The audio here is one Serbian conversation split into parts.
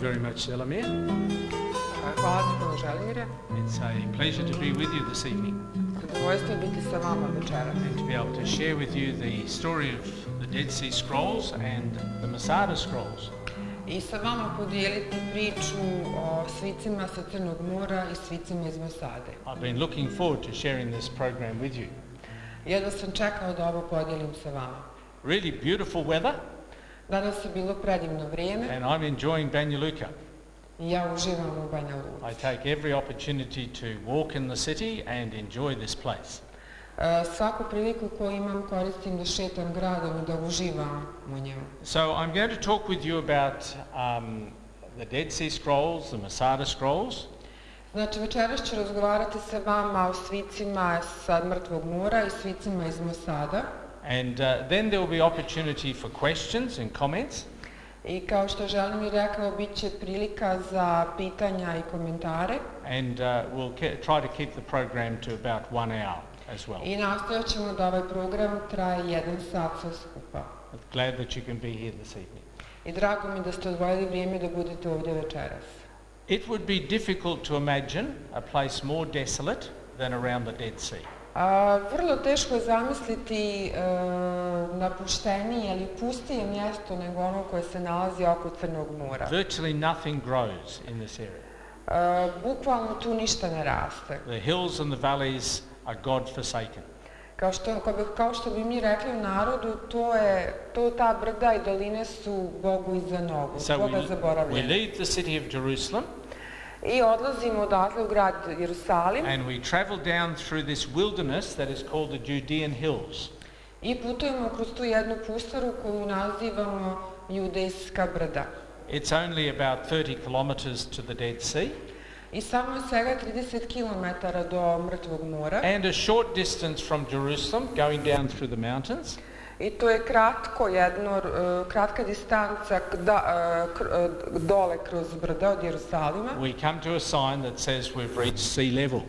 very much, Selamir. Hvala ti puno, Želimire. It's a pleasure to be with you this evening Zadovoljstvo je biti sa vama večeras. and to be able to share with you the story of the Dead Sea Scrolls and the Masade Scrolls. I sa vama podijeliti priču o svicima sa Crnog mora i svicima iz Masade. I've been looking forward to sharing this program with you. Jedva sam čekao da ovo podijelim sa vama. Really beautiful weather, Danas je bilo predivno vrijeme and I'm enjoying Banja Luka. i ja uživam u Banja Luci. I take every opportunity to walk in the city and enjoy this place. Svaku priliku koju imam koristim da šetam gradom i da uživam u njemu. So I'm going to talk with you about the Dead Sea Scrolls, the Masade Scrolls, Znači, večeras ću razgovarati sa vama o svicima sa Mrtvog mora i svicima iz Masada. and then there will be opportunity for questions and comments. I kao što želim i rekao, bit će prilika za pitanja i komentare. And we'll try to keep the program to about 1 hour as well. I nastojat ćemo da ovaj program traje 1 sat sve skupa. Glad that you can be here this evening. I drago mi da ste odvojili vrijeme da budete ovdje večeras. It would be difficult to imagine a place more desolate than around the Dead Sea. Vrlo teško je zamisliti napuštenije ili pustije mjesto nego ono koje se nalazi oko Crnog mora. Virtually nothing grows in this area. Bukvalno tu ništa ne raste. The hills and the valleys are God-forsaken. Kao što bi mi rekli u narodu, ta brda i doline su Bogu iza nogu, So Boga we zaboravljeni. leave the city of Jerusalem I odlazimo odatle u grad Jerusalim and we travel down through this wilderness that is called the Judean hills. i putujemo kroz tu jednu pustoru koju nazivamo Judejska brda. It's only about 30 kilometers to the Dead Sea I samo je svega 30 km do Mrtvog mora. and a short distance from Jerusalem going down through the mountains. I to je kratka distanca dole kroz brda od Jerusalima. We come to a sign that says we've reached sea level.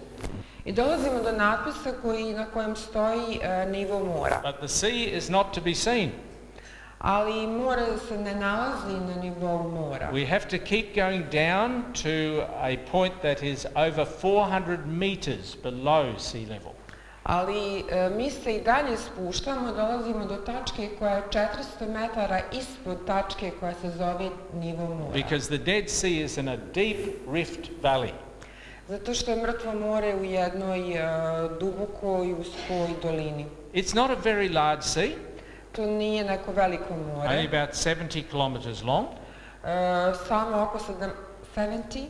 I dolazimo do natpisa na kojem stoji nivo mora. But the sea is not to be seen. Ali more se ne nalazi na nivou mora. We have to keep going down to a point that is over 400 meters below sea level. Ali mi se i dalje spuštamo, dolazimo do tačke koja je 400 metara ispod tačke koja se zove nivo mora. Because the Dead Sea is in a deep rift valley. Zato što je Mrtvo more u jednoj dubokoj uskoj dolini. It's not a very large sea, To nije neko veliko more. only about 70 kilometers long. Samo oko 70,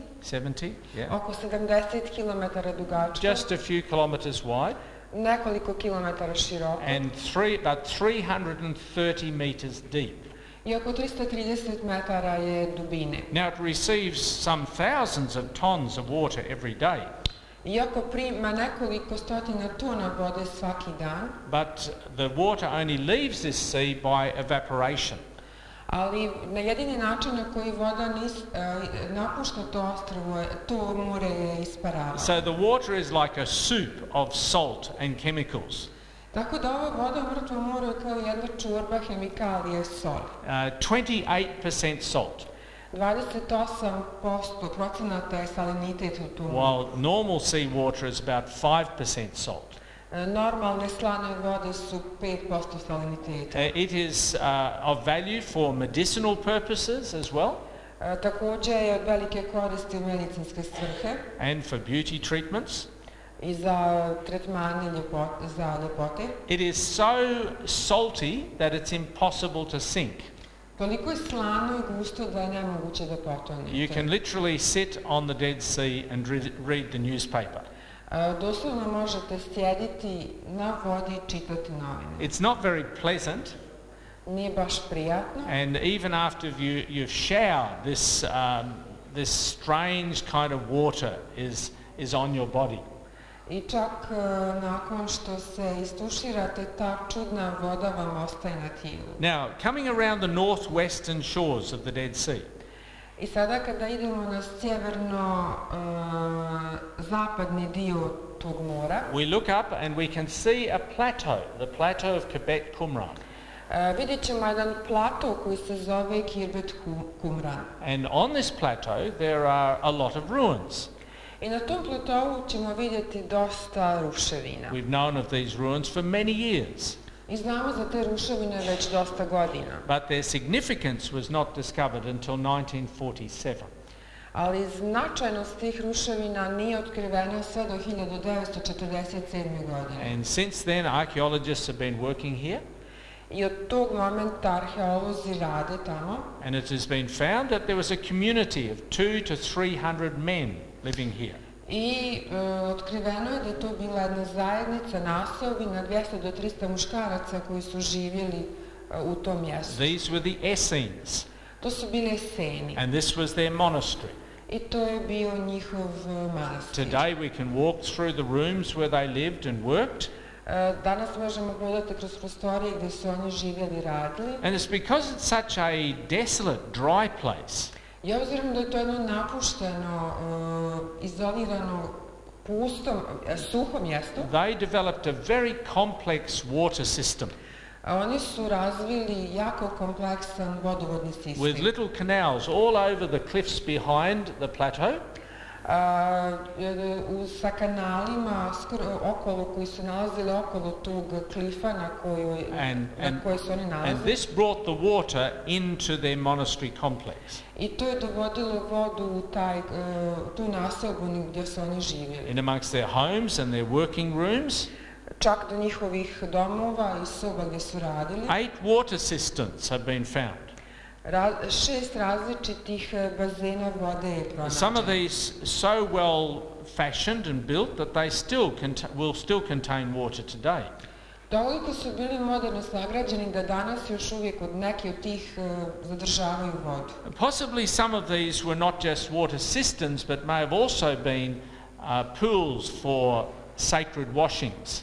yeah. oko 70 km dugačko. Just a few kilometers wide Nekoliko kilometara široko. and about 330 meters deep. I oko 330 metara je dubine. Now it receives some thousands of tons of water every day, Iako prima nekoliko stotina tona vode svaki dan, but the water only leaves this sea by evaporation. ali na jedini način na koji voda napušta to ostrvo, to more je isparava. So the water is like a soup of salt and chemicals. Tako da ova voda u Mrtvom moru je kao jedna čorba hemikalije soli. 28% salt, 28% je salinitet u tom. while normal sea water is about 5% salt. Normalne slane vode su 5% saliniteta. It is of value for medicinal purposes as well, Također je od velike koristi u medicinske svrhe and for beauty treatments. i za tretmane za ljepote. It is so salty that it's impossible to sink. Toliko je slano i gusto da je nemoguće da potone. You can literally sit on the Dead Sea and read the newspaper. Doslovno možete sjediti na vodi i čitati novine. It's not very pleasant, Nije baš prijatno. and even after you've showered, this strange kind of water is on your body. I čak nakon što se istuširate, ta čudna voda vam ostaje na tijelu. Now, coming around the northwestern shores of the Dead Sea, I sada kada idemo na sjeverno-zapadni dio tog mora, we look up and we can see a plateau, the plateau of Quebec Qumran. Vidjet ćemo jedan plato koji se zove Kirbet Kumran. And on this plateau there are a lot of ruins. I na tom platovu ćemo vidjeti dosta ruševina. We've known of these ruins for many years. I znamo za te ruševine već dosta godina. But their significance was not discovered until 1947. Ali značajnost tih ruševina nije otkrivena sve do 1947. godine. And since then archaeologists have been working here. I od tog momenta arheolozi rade tamo. And it has been found that there was a community of 200 to 300 men living here. I otkriveno je da je to bila jedna zajednica, naseobina, 200 do 300 muškaraca koji su živjeli u tom mjestu. These were the Essenes. To su bili Eseni. And this was their monastery. I to je bio njihov manastir. Today we can walk through the rooms where they lived and worked. Danas možemo hodati kroz prostorije gdje su oni živjeli i radili. And it's because it's such a desolate, dry place. I obzirom da je to jedno napušteno, izolirano, pusto, suho mjesto, They developed a very complex water system oni su razvili jako kompleksan vodovodni sistem. with little canals all over the cliffs behind the plateau. Sa kanalima okolo, koji su nalazili okolo tog klifa na kojoj su oni And nalazili. this brought the water into their monastery complex. I to je dovodilo vodu u tu naseobinu gdje su oni živjeli. In amongst their homes and their working rooms, Čak do njihovih domova i soba gdje su radili. 8 water cisterns have been found. 6 različitih bazena vode je pronađeno. Some of these so well fashioned and built that they will still contain water today. Toliko su bili moderno sagrađeni da danas još uvijek neki od tih zadržavaju vodu. Possibly some of these were not just water cisterns, but may have also been pools for sacred washings.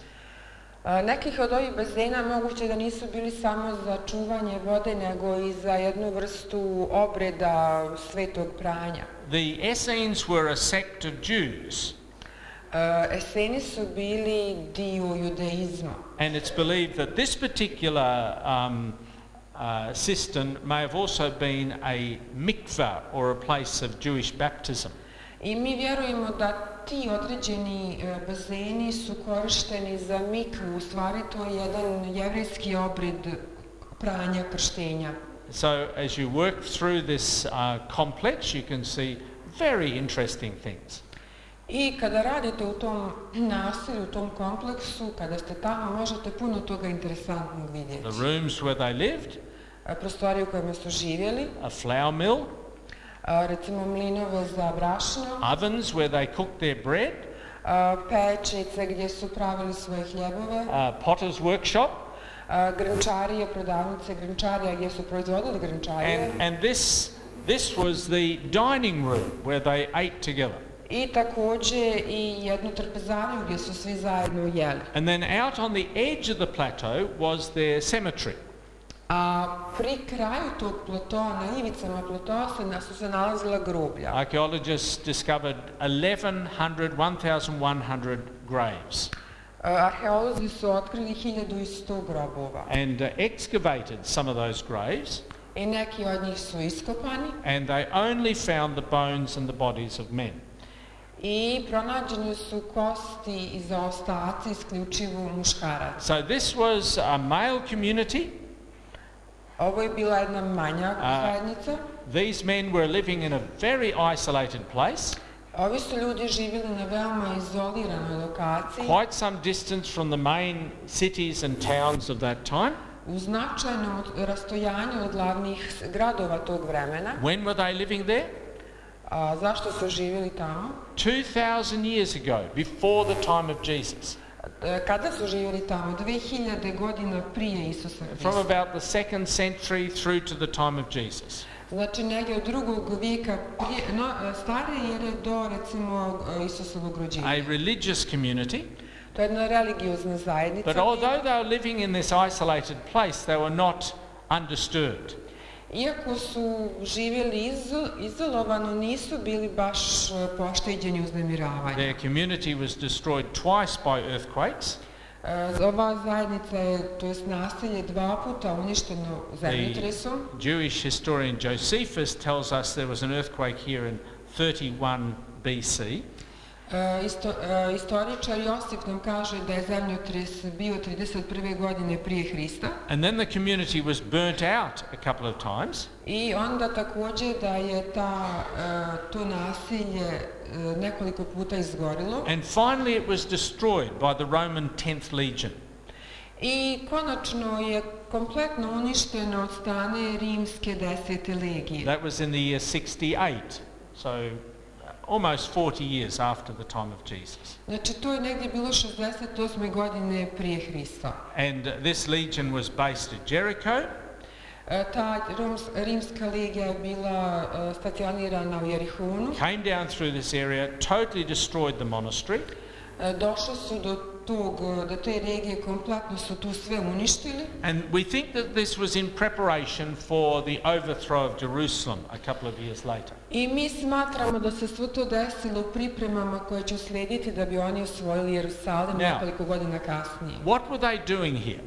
Nekih od ovih bazena moguće da nisu bili samo za čuvanje vode, nego i za jednu vrstu obreda svetog pranja. The Essenes were a sect of Jews. Eseni su bili dio judaizma. And it's believed that this particular cistern may have also been a mikveh or a place of Jewish baptism. I mi vjerujemo da ti određeni bazeni su korišteni za mikvu, u stvari to je jedan jevrejski obred pranja, krštenja. So as you work through this complex, you can see very interesting things. I kada radite u tom naselju, u tom kompleksu, kada ste tamo, možete puno toga interesantnog vidjeti. The rooms where they lived, prostorije u kojima su živjeli, a flour mill, recimo mlinove za brašno, ovens where they cooked their bread, pećnice gdje su pravili svoje hljebove, potter's workshop, grančarije, prodavnice grančarija gdje su proizvodili grančarije. and this was the dining room where they ate together. I također i jednu trpezariju gdje su svi zajedno jeli. And then out on the edge of the plateau was their cemetery. A pri kraju tog platoa, na ivicama platoa su se nalazila groblja. Archaeologists discovered 1100 graves. Arheolozi su otkrili 1100 grobova. And excavated some of those graves. I neki od njih su iskopani. And they only found the bones and the bodies of men. I pronađene su kosti i zaostaci isključivo muškaraca. So this was a male community. Ovo je bila jedna manja zajednica. These men were living in a very isolated place. Ovi su ljudi živjeli na veoma izoliranoj lokaciji. Quite some distance from the main cities and towns of that time. U značajnom rastojanju od glavnih gradova tog vremena. When were they living there? Zašto su živjeli tamo? 2000 years ago, before the time of Jesus. Kada su živjeli tamo? 2000 godina prije Isusa Hrista. From about the 2nd century through to the time of Jesus. Znači negdje od 2. vijeka starije jer je do recimo Isusovog rođenja. A religious community. To je jedna religiozna zajednica. But although they were living in this isolated place, they were not undisturbed. Iako su živjeli izolovano, nisu bili baš pošteđeni uznemiravanja. Their community was destroyed twice by earthquakes. Ova zajednica je, to jest naselje, 2 puta uništeno zemljotresom. The Jewish historian Josephus tells us there was an earthquake here in 31 BC. Istoričar Josif nam kaže da je zemljotres bio 31. godine prije Hrista. And then the community was burnt out a couple of times. I onda također da je to naselje nekoliko puta izgorilo. And finally it was destroyed by the Roman 10th Legion. I konačno je kompletno uništeno od strane rimske 10. legije. That was in the year 68. So almost 40 years after the time of Jesus. Znači to je negdje bilo 68. godine prije Hrista. And this legion was based at Jericho. Ta rimska legija je bila stacionirana u Jerihonu. Came down through this area, totally destroyed the monastery. Došli su do te regije, kompletno su tu sve uništili. And we think that this was in preparation for the overthrow of Jerusalem a couple of years later. I mi smatramo da se sve to desilo u pripremama koje će uslijediti da bi oni osvojili Jerusalim nekoliko godina kasnije. What were they doing here?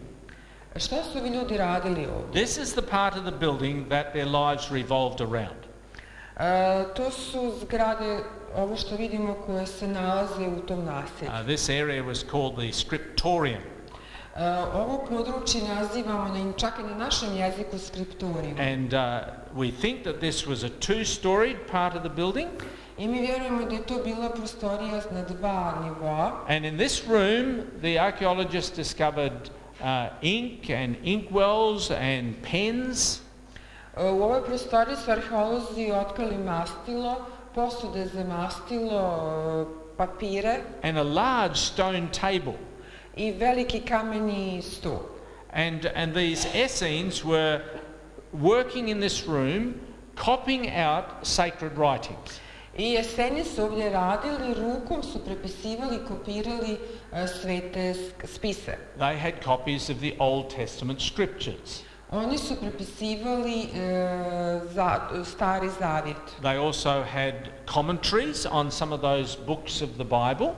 Šta su ovi ljudi radili ovdje? This is the part of the building that their lives revolved around. To su zgrade, ovo što vidimo, koje se nalaze u tom naselju. This area was called the scriptorium. Ovo područje nazivamo čak i na našem jeziku scriptorium. And we think that this was a two-storied part of the building. I mi vjerujemo da je to bila prostorija na 2 nivoa. And in this room, the archaeologists discovered ink and inkwells and pens. U ovoj prostoriji su arheolozi otkrili mastilo, posude za mastilo, papire. And a large stone table. I veliki kameni stol. And these Essenes were working in this room, copying out sacred writings. I Eseni su ovdje radili, rukom su prepisivali i kopirali svete spise. They had copies of the Old Testament scriptures. Oni su prepisivali Stari Zavjet. They also had commentaries on some of those books of the Bible.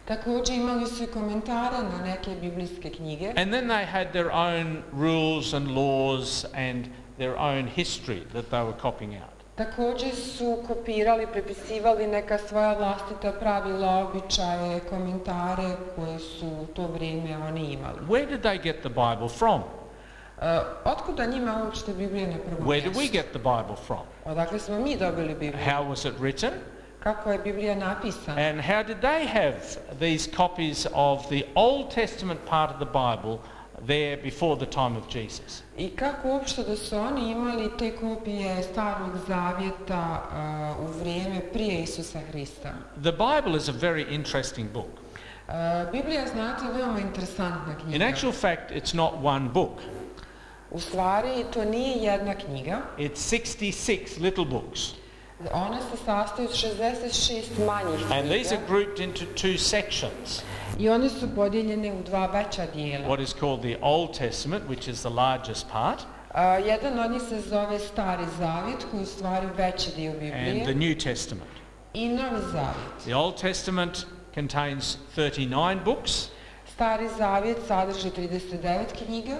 Također imali su i komentare na neke biblijske knjige. And then they had their own rules and laws and their own history that they were copying out. Također su kopirali, prepisivali neka svoja vlastita pravila, običaje, komentare koje su u to vrijeme oni imali. Where did they get the Bible from? Otkuda njima uopšte Biblija na prvom Where mjestu? did we get the Bible from? Odakle smo mi dobili Bibliju? How was it written? Kako je Biblija napisana? And how did they have these copies of the Old Testament part of the Bible there before the time of Jesus? I kako uopšte da su oni imali te kopije Starog Zavjeta u vrijeme prije Isusa Hrista? The Bible is a very interesting book. Biblija, znate, veoma interesantna knjiga. In actual fact, it's not one book. U stvari, to nije jedna knjiga. It's 66 little books. One se sastoji od 66 manjih knjiga. And these are grouped into two sections. I one su podijeljene u 2 veća dijela. What is called the Old Testament, which is the largest part. Jedan od njih se zove Stari Zavjet, koji je u stvari veći dio Biblije. And the New Testament. I Novi Zavjet. The Old Testament contains 39 books. Stari Zavjet sadrži 39 knjiga.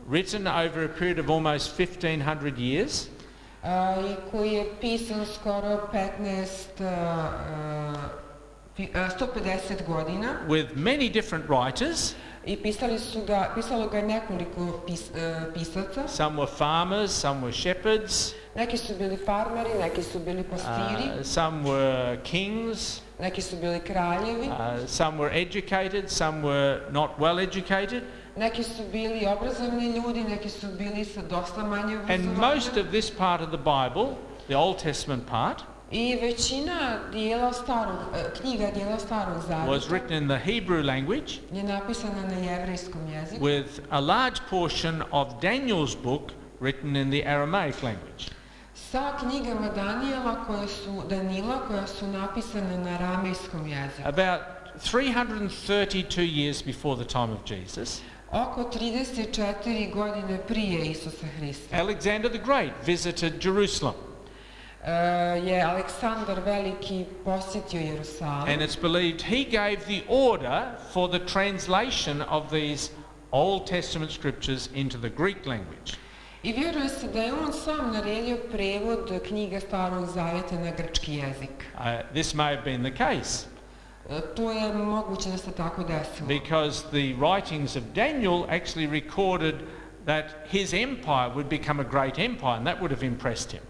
Written over a period of almost 1500 years. I koji je pisan skoro 150 godina. With many different writers. I pisalo ga nekoliko pisaca. Some were farmers, some were shepherds. Neki su bili farmeri, neki su bili pastiri. Some were kings. Neki su bili kraljevi. Some were educated, some were not well educated. Neki su bili obrazovni ljudi, neki su bili sa dosta manje obrazovanja. And most of this part of the Bible, the Old Testament part, I većina knjiga dijela Starog Zavjeta was written in the Hebrew language, je napisana na jevrejskom jeziku, with a large portion of Daniel's book written in the Aramaic language. Sa knjigama Danila koja su napisane na aramejskom jeziku. About 332 years before the time of Jesus, oko 34 godine prije Isusa Hrista, Alexander the Great visited Jerusalem. je Aleksandar Veliki posjetio Jerusalim. And it's believed he gave the order for the translation of these Old Testament scriptures into the Greek language. I vjeruje se da je on sam naredio prevod knjiga Starog Zavjeta na grčki jezik. This may have been the case. To je moguće da se tako desilo. Because the writings of Daniel actually recorded that his empire would become a great empire, and that would have impressed him.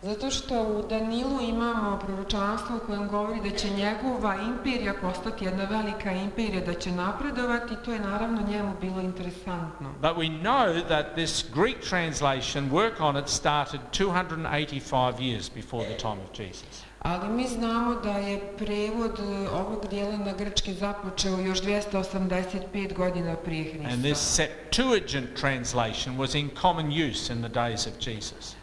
Zato što u Danilu imamo proročanstvo u kojem govori da će njegova imperija postati jedna velika imperija, da će napredovati, to je naravno njemu bilo interesantno. But we know that this Greek translation, work on it, started 285 years before the time of Jesus. Ali mi znamo da je prevod ovog dijela na grčki započeo još 285 godina prije Hrista. And this Septuagint translation was in common use in the days of Jesus.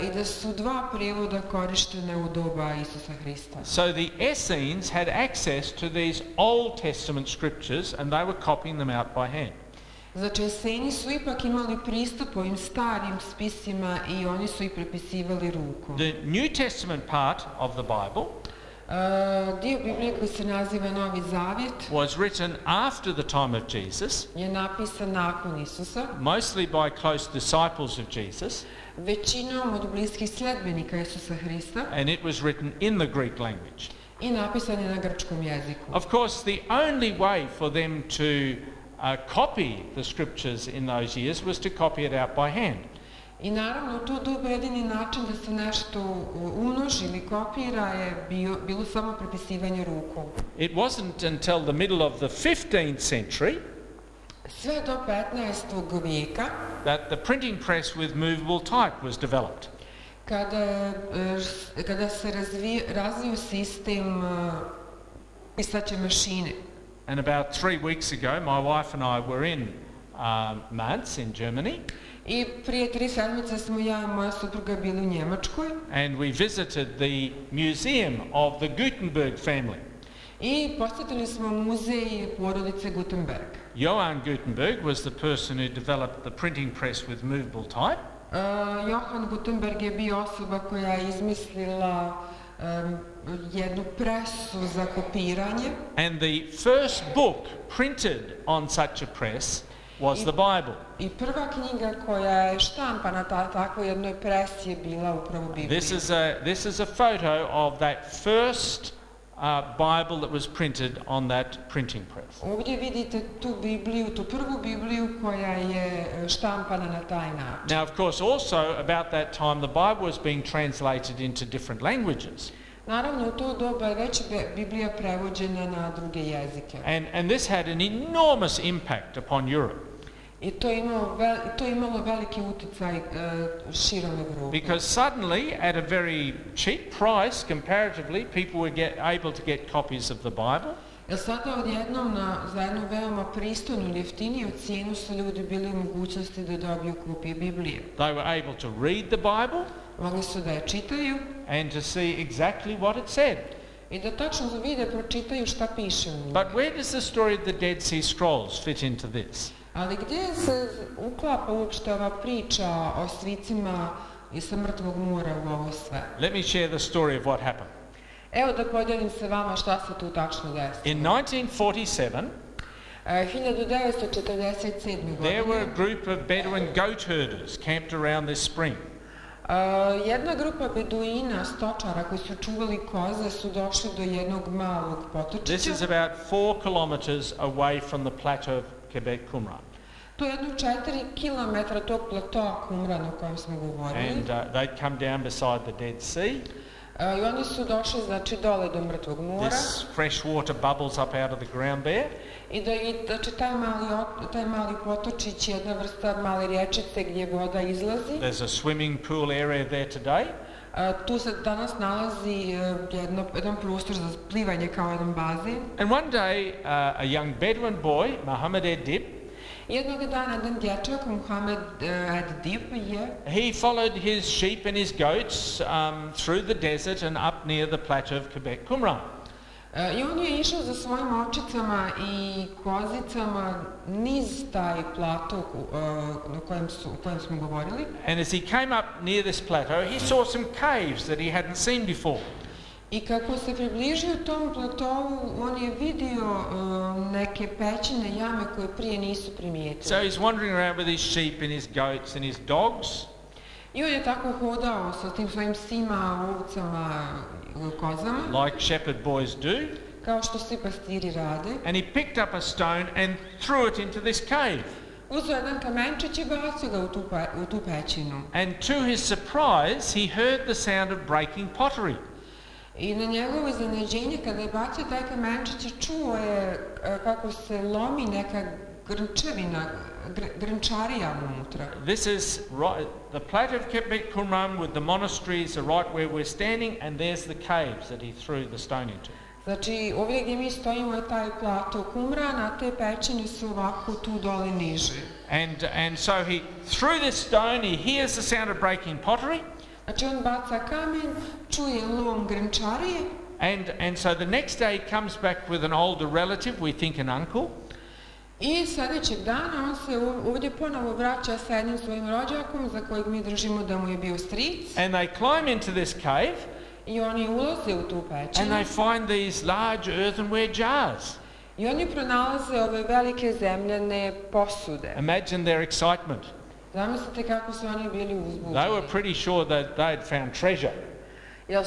I da su dva prevoda korištene u doba Isusa Hrista. So the Essenes had access to these Old Testament scriptures and they were copying them out by hand. Znači, Eseni su ipak imali pristup ovim starim spisima i oni su ih prepisivali rukom. The New Testament part of the Bible Dio Biblije koji se naziva Novi Zavjet was written after the time of Jesus, je napisan nakon Isusa, mostly by close disciples of Jesus, većinom od bliskih sledbenika Isusa Hrista and it was written in the Greek language. I napisan je na grčkom jeziku. Of course, the only way for them to copy the scriptures in those years was to copy it out by hand. I naravno, u to doba jedini način da se nešto umnoži ili kopira je bilo samo prepisivanje rukom. It wasn't until the middle of the 15th century sve do 15. vijeka that the printing press with movable type was developed. Kada se razvio sistem pisaće mašine. And about 3 weeks ago, my wife and I were in Mainz in Germany. I prije 3 sedmice smo ja i moja supruga bili u Njemačkoj. And we visited the museum of the Gutenberg family. I posjetili smo muzej porodice Gutenberg. Johann Gutenberg was the person who developed the printing press with movable type. Johann Gutenberg je bio osoba koja je izmislila jednu presu za kopiranje. And the first book printed on such a press was the Bible. I prva knjiga koja je štampana na takvoj jednoj presi je bila upravo Biblija. This is a photo of that first Bible that was printed on that printing press. Ovdje vidite tu Bibliju, tu prvu Bibliju koja je štampana na taj način. Now, of course, also about that time the Bible was being translated into different languages. Naravno, u to doba je već Biblija prevođena na druge jezike. And this had an enormous impact upon Europe. I to je imalo veliki utjecaj širom Evrope. Because suddenly, at a very cheap price, comparatively, people were able to get copies of the Bible. Jer sada odjednom za jednu veoma pristojnu ili jeftiniju cijenu su ljudi bili u mogućnosti da dobiju kopije Biblije. They were able to read the Bible. Mogli su da je čitaju. And to see exactly what it said. I da tačno vide, pročitaju šta piše u njima. But where does the story of the Dead Sea Scrolls fit into this? Ali gdje se uklapa uopšte ova priča o svicima i sa Mrtvog mora u ovo sve? Let me share the story of what happened. Evo da podijelim se vama šta se tu tačno desilo. In 1947, 1947. there were godine a group of Bedouin goat herders camped around this spring. Jedna grupa beduina, stočara koji su čuvali koze, su došli do jednog malog potočića. This is about 4 kilometers away from the plateau of Quebec Qumran. To je jedno 4 kilometra tog platoa Qumran o kojem smo govorili. And they'd come down beside the Dead Sea. I oni su došli, znači, dole do Mrtvog mora. This fresh water bubbles up out of the ground there. I znači, taj mali potočić je jedna vrsta male rječice gdje voda izlazi. There's a swimming pool area there today. Tu se danas nalazi jedan prostor za plivanje kao jedan bazen. And one day, a young Bedouin boy, Mohammed Edip, jednog dana jedan dječak, Mohammed Edip, he followed his sheep and his goats through the desert and up near the plateau of Quebec Qumran. I on je išao za svojim ovčicama i kozicama niz taj plato o kojem smo govorili. And as he came up near this plateau, he saw some caves that he hadn't seen before. I kako se približio tom platovu, on je vidio neke pećine jame koje prije nisu primijetili. So he's wandering around with his sheep and his goats and his dogs. I on je tako hodao sa tim svojim psima, ovcama, kozama. Like shepherd boys do. Kao što svi pastiri rade. And he picked up a stone and threw it into this cave. Uzeo jedan kamenčić i bacio ga u tu pećinu. And to his surprise, he heard the sound of breaking pottery. I na njegovo iznenađenje, kada je bacio taj kamenčić, čuo je kako se lomi neka grčevina, grnčarija unutra. This is right, the plateau of Qumran with the monasteries are right where we're standing, and there's the caves that he threw the stone into. Znači, ovdje gdje mi stojimo je taj plato Qumran, a te pećine su ovako tu dole niže. And so he threw this stone, he hears the sound of breaking pottery. Znači, on baca kamen, čuje lom grnčarije. And so the next day he comes back with an older relative, we think an uncle. I sljedećeg dana on se ovdje ponovo vraća sa jednim svojim rođakom za kojeg mi držimo da mu je bio stric. And they climb into this cave. I oni ulaze u tu pećinu. And they find these large earthenware jars. I oni pronalaze ove velike zemljane posude. Imagine their excitement. Zamislite kako su oni bili uzbuđeni. They were pretty sure that they'd found treasure. Jel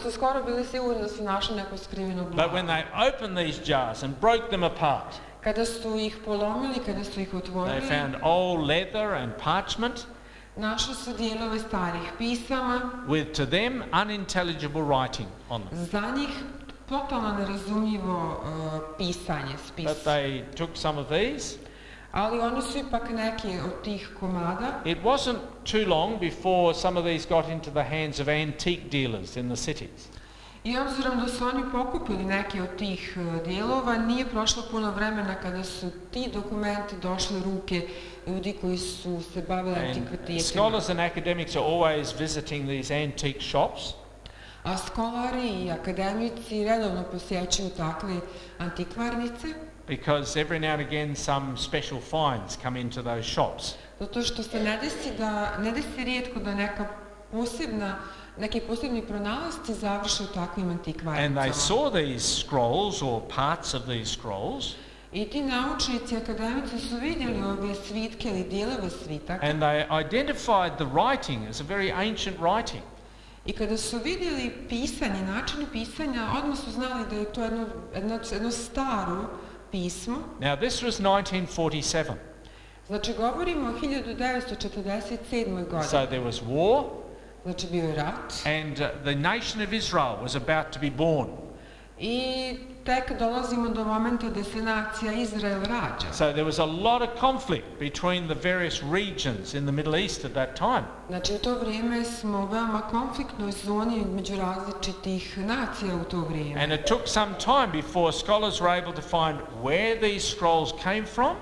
su skoro bili sigurni da su našli neko skriveno blago. But when they opened these jars and broke them apart, kada su ih polomili, kada su ih otvorili, they found old leather and parchment. Našli su dijelove starih pisama. With to them unintelligible writing on them. Za njih totalno nerazumljivo pisanje, spis. But they took some of these. Ali oni su ipak neki od tih komada. It wasn't too long before some of these got into the hands of antique dealers in the cities. I obzirom da su oni pokupili neke od tih dijelova, nije prošlo puno vremena kada su ti dokumenti došli u ruke ljudi koji su se bavili antikvitetima. Scholars and academics are always visiting these antique shops. A skolari i akademici redovno posjećuju takve antikvarnice. Because every now and again some special finds come into those shops. Zato što se ne desi rijetko da neki posebni pronalasci završe u takvim antikvarnicama. And they saw these scrolls or parts of these scrolls. I ti naučnici, akademici su vidjeli ove svitke ili dijelove svitaka. And they identified the writing as a very ancient writing. I kada su vidjeli pisanje, način pisanja, odmah su znali da je to jedno staro pismo. Now this was 1947. Znači govorimo o 1947. godini. So there was war. Znači bio je rat. And the nation of Israel was about to be born. I tek dolazimo do momenta da se nacija Izrael rađa. So there was a lot of conflict between the various regions in the Middle East at that time. Znači u to vrijeme smo u veoma konfliktnoj zoni među različitih nacija u to vrijeme. And it took some time before scholars were able to find where these scrolls came from.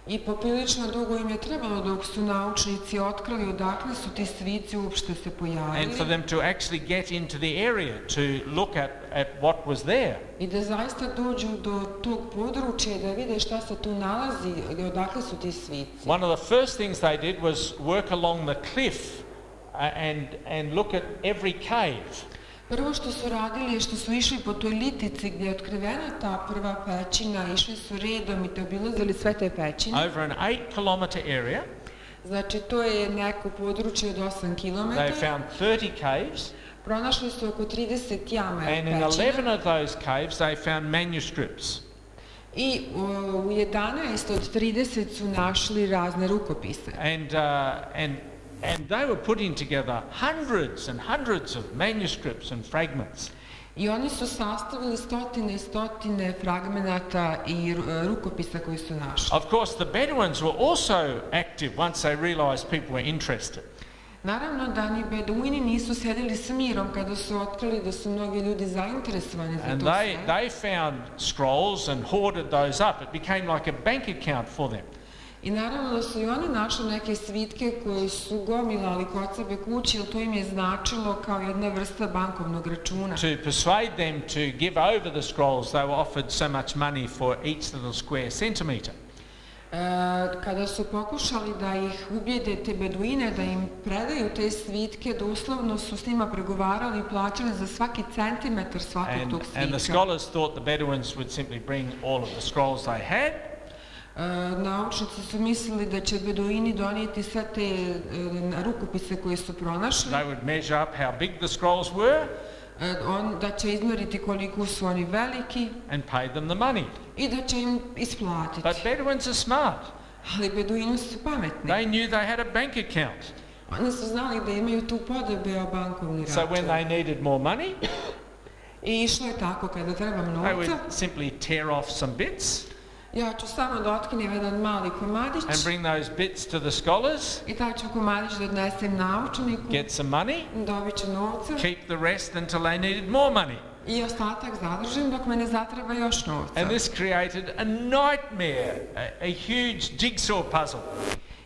I poprilično dugo im je trebalo dok su naučnici otkrili odakle su ti svici uopšte se pojavili. And for them to actually get into the area to look at what was there. I da zaista dođu do tog područja da vide šta se tu nalazi i odakle su ti svici. One of the first things they did was work along the cliff and look at every cave. Prvo što su radili je što su išli po toj litici gdje je otkrivena ta prva pećina, išli su redom i te obilazili sve te pećine. Over an 8-kilometer area. Znači to je neko područje od 8 km. They found 30 caves. Pronašli su oko 30 jama and pećina. And in 11 of those caves they found manuscripts. I u 11 od 30 su našli razne rukopise. And they were putting together hundreds and hundreds of manuscripts and fragments. I oni su sastavili stotine i stotine fragmenata i rukopisa koji su našli. Of course, the Bedouins were also active once they realized people were interested. Naravno da ni Beduini nisu sjedili s mirom kada su otkrili da su mnogi ljudi zainteresovani za to sve. And they found scrolls and hoarded those up. It became like a bank account for them. I naravno da su i oni našli neke svitke koji su gomilali kod sebe kući, jer to im je značilo kao jedna vrsta bankovnog računa. To persuade them to give over the scrolls, they were offered so much money for each little square centimetre. Kada su pokušali da ih ubijede te beduine, da im predaju te svitke, doslovno su s njima pregovarali i plaćali za svaki centimetar svakog tog svitka. And the scholars thought the Bedouins would simply bring all of the scrolls they had. Naučnici su mislili da će beduini donijeti sve te rukopise koje su pronašli. They would measure up how big the scrolls were. Da će izmjeriti koliko su oni veliki. And pay them the money. I da će im isplatiti. But Bedouins are smart. Ali beduini su pametni. They knew they had a bank account. Oni su znali da imaju tu podebeo bankovni račun. So when they needed more money, i išlo je tako kada trebam novca. They would simply tear off some bits. Ja ću samo da otkinem jedan mali komadić. And bring those bits to the scholars. I taj ću komadić da odnesem naučniku. Get some money. Dobit ću novca. Keep the rest until they needed more money. I ostatak zadržim dok me ne zatreba još novca. And this created a nightmare, a huge jigsaw puzzle.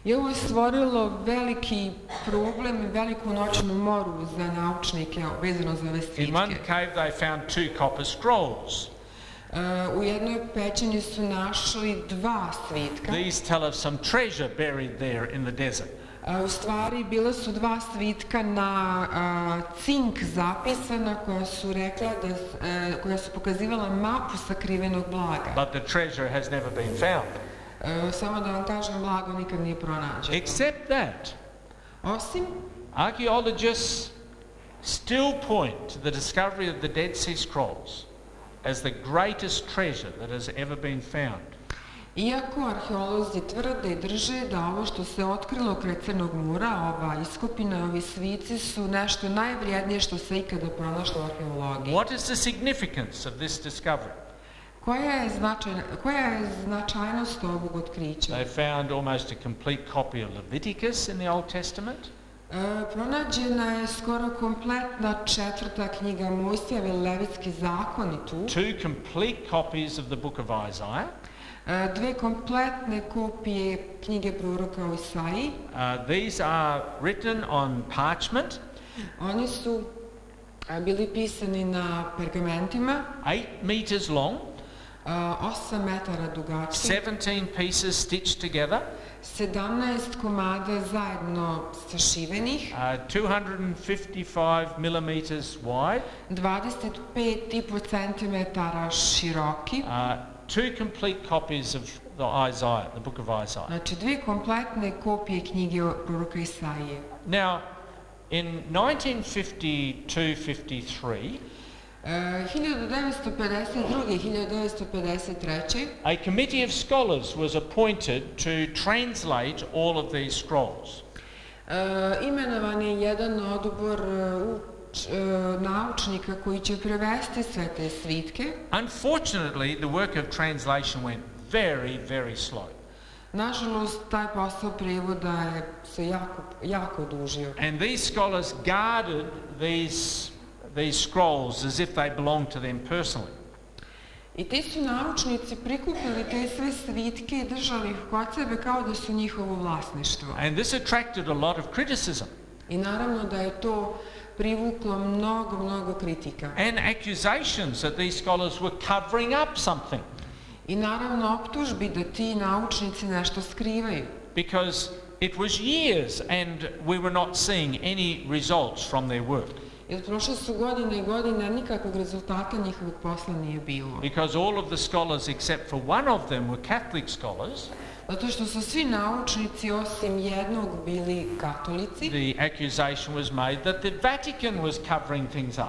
I ovo je stvorilo veliki problem i veliku noćnu moru za naučnike vezano za ove svitke. In one cave they found 2 copper scrolls. U jednoj pećini su našli 2 svitka. These tell of some treasure buried there in the desert. U stvari bile su 2 svitka na cink zapisana koja su rekla koja su pokazivala mapu sakrivenog blaga. But the treasure has never been found. Samo da vam kažem, blago nikad nije pronađeno. Except that, osim, archaeologists still point to the discovery of the Dead Sea Scrolls as the greatest treasure that has ever been found. Iako arheolozi tvrde i drže da ovo što se otkrilo kraj Crnog mora, ova iskopina, ovi svici su nešto najvrijednije što se ikada pronašlo u arheologiji. What is the significance of this discovery? Koja je značajnost ovog otkrića? They found almost a complete copy of Leviticus in the Old Testament. Pronađena je skoro kompletna 4. knjiga Mojsijevi, Levitski zakoni tu. 2 complete copies of the book of Isaiah. 2 kompletne kopije knjige proroka o Isaiji. These are written on parchment. Oni su bili pisani na pergamentima. 8 meters long. 8 metara dugački. 17 pieces stitched together. 17 komada zajedno sašivenih. 255 millimeters wide. 25,5 centimetara široki. 2 complete copies of Isaiah, the book of Isaiah. Znači 2 kompletne kopije knjige proroka Isaije. Now, in 1952-53, 1952-1953, a committee of scholars was appointed to translate all of these scrolls. Imenovan je jedan odbor naučnika koji će prevesti sve te svitke. Unfortunately, the work of translation went very, very slow. Nažalost, taj posao prevoda se jako odužio. And these scholars guarded these scrolls as if they belonged to them personally. I ti su naučnici prikupili te sve svitke i držali ih kod sebe kao da su njihovo vlasništvo. And this attracted a lot of criticism. I naravno da je to privuklo mnogo kritika. And accusations that these scholars were covering up something. I naravno optužbi da ti naučnici nešto skrivaju. Because it was years and we were not seeing any results from their work. Jer prošle su godine i godine, a nikakvog rezultata njihovog posla nije bilo. Because all of the scholars except for one of them were Catholic scholars. Zato što su svi naučnici osim jednog bili katolici. The accusation was made that the Vatican was covering things up.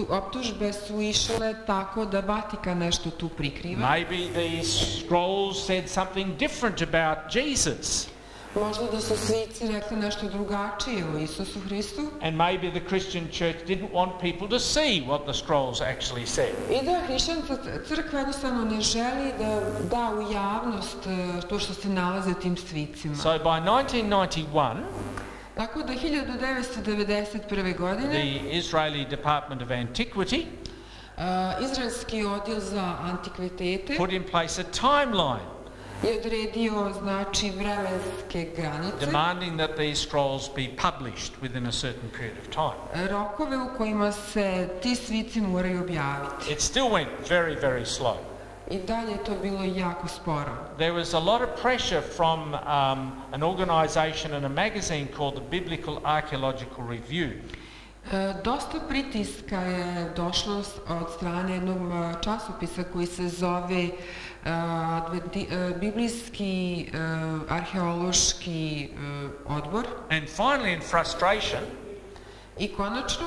Optužbe su išle tako da Vatikan nešto tu prikriva. Maybe these scrolls said something different about Jesus. Možda da su svici rekli nešto drugačije o Isusu Hristu. And maybe the Christian church didn't want people to see what the scrolls actually said. I da hrišćanska crkva jednostavno ne želi da da u javnost to što se nalaze u tim svicima. So by 1991, tako da 1991. godine the Israeli Department of Antiquity izraelski odjel za antikvitete put in place a timeline je odredio, znači, vremenske granice, demanding that these scrolls be published within a certain period of time. rokove u kojima se ti svici moraju objaviti. It still went very, very slow. I dalje je to bilo jako sporo. There was a lot of pressure from an organization and a magazine called the Biblical Archaeological Review. Dosta pritiska je došlo od strane jednog časopisa koji se zove Biblijski arheološki odbor. And finally, in frustration, I konačno,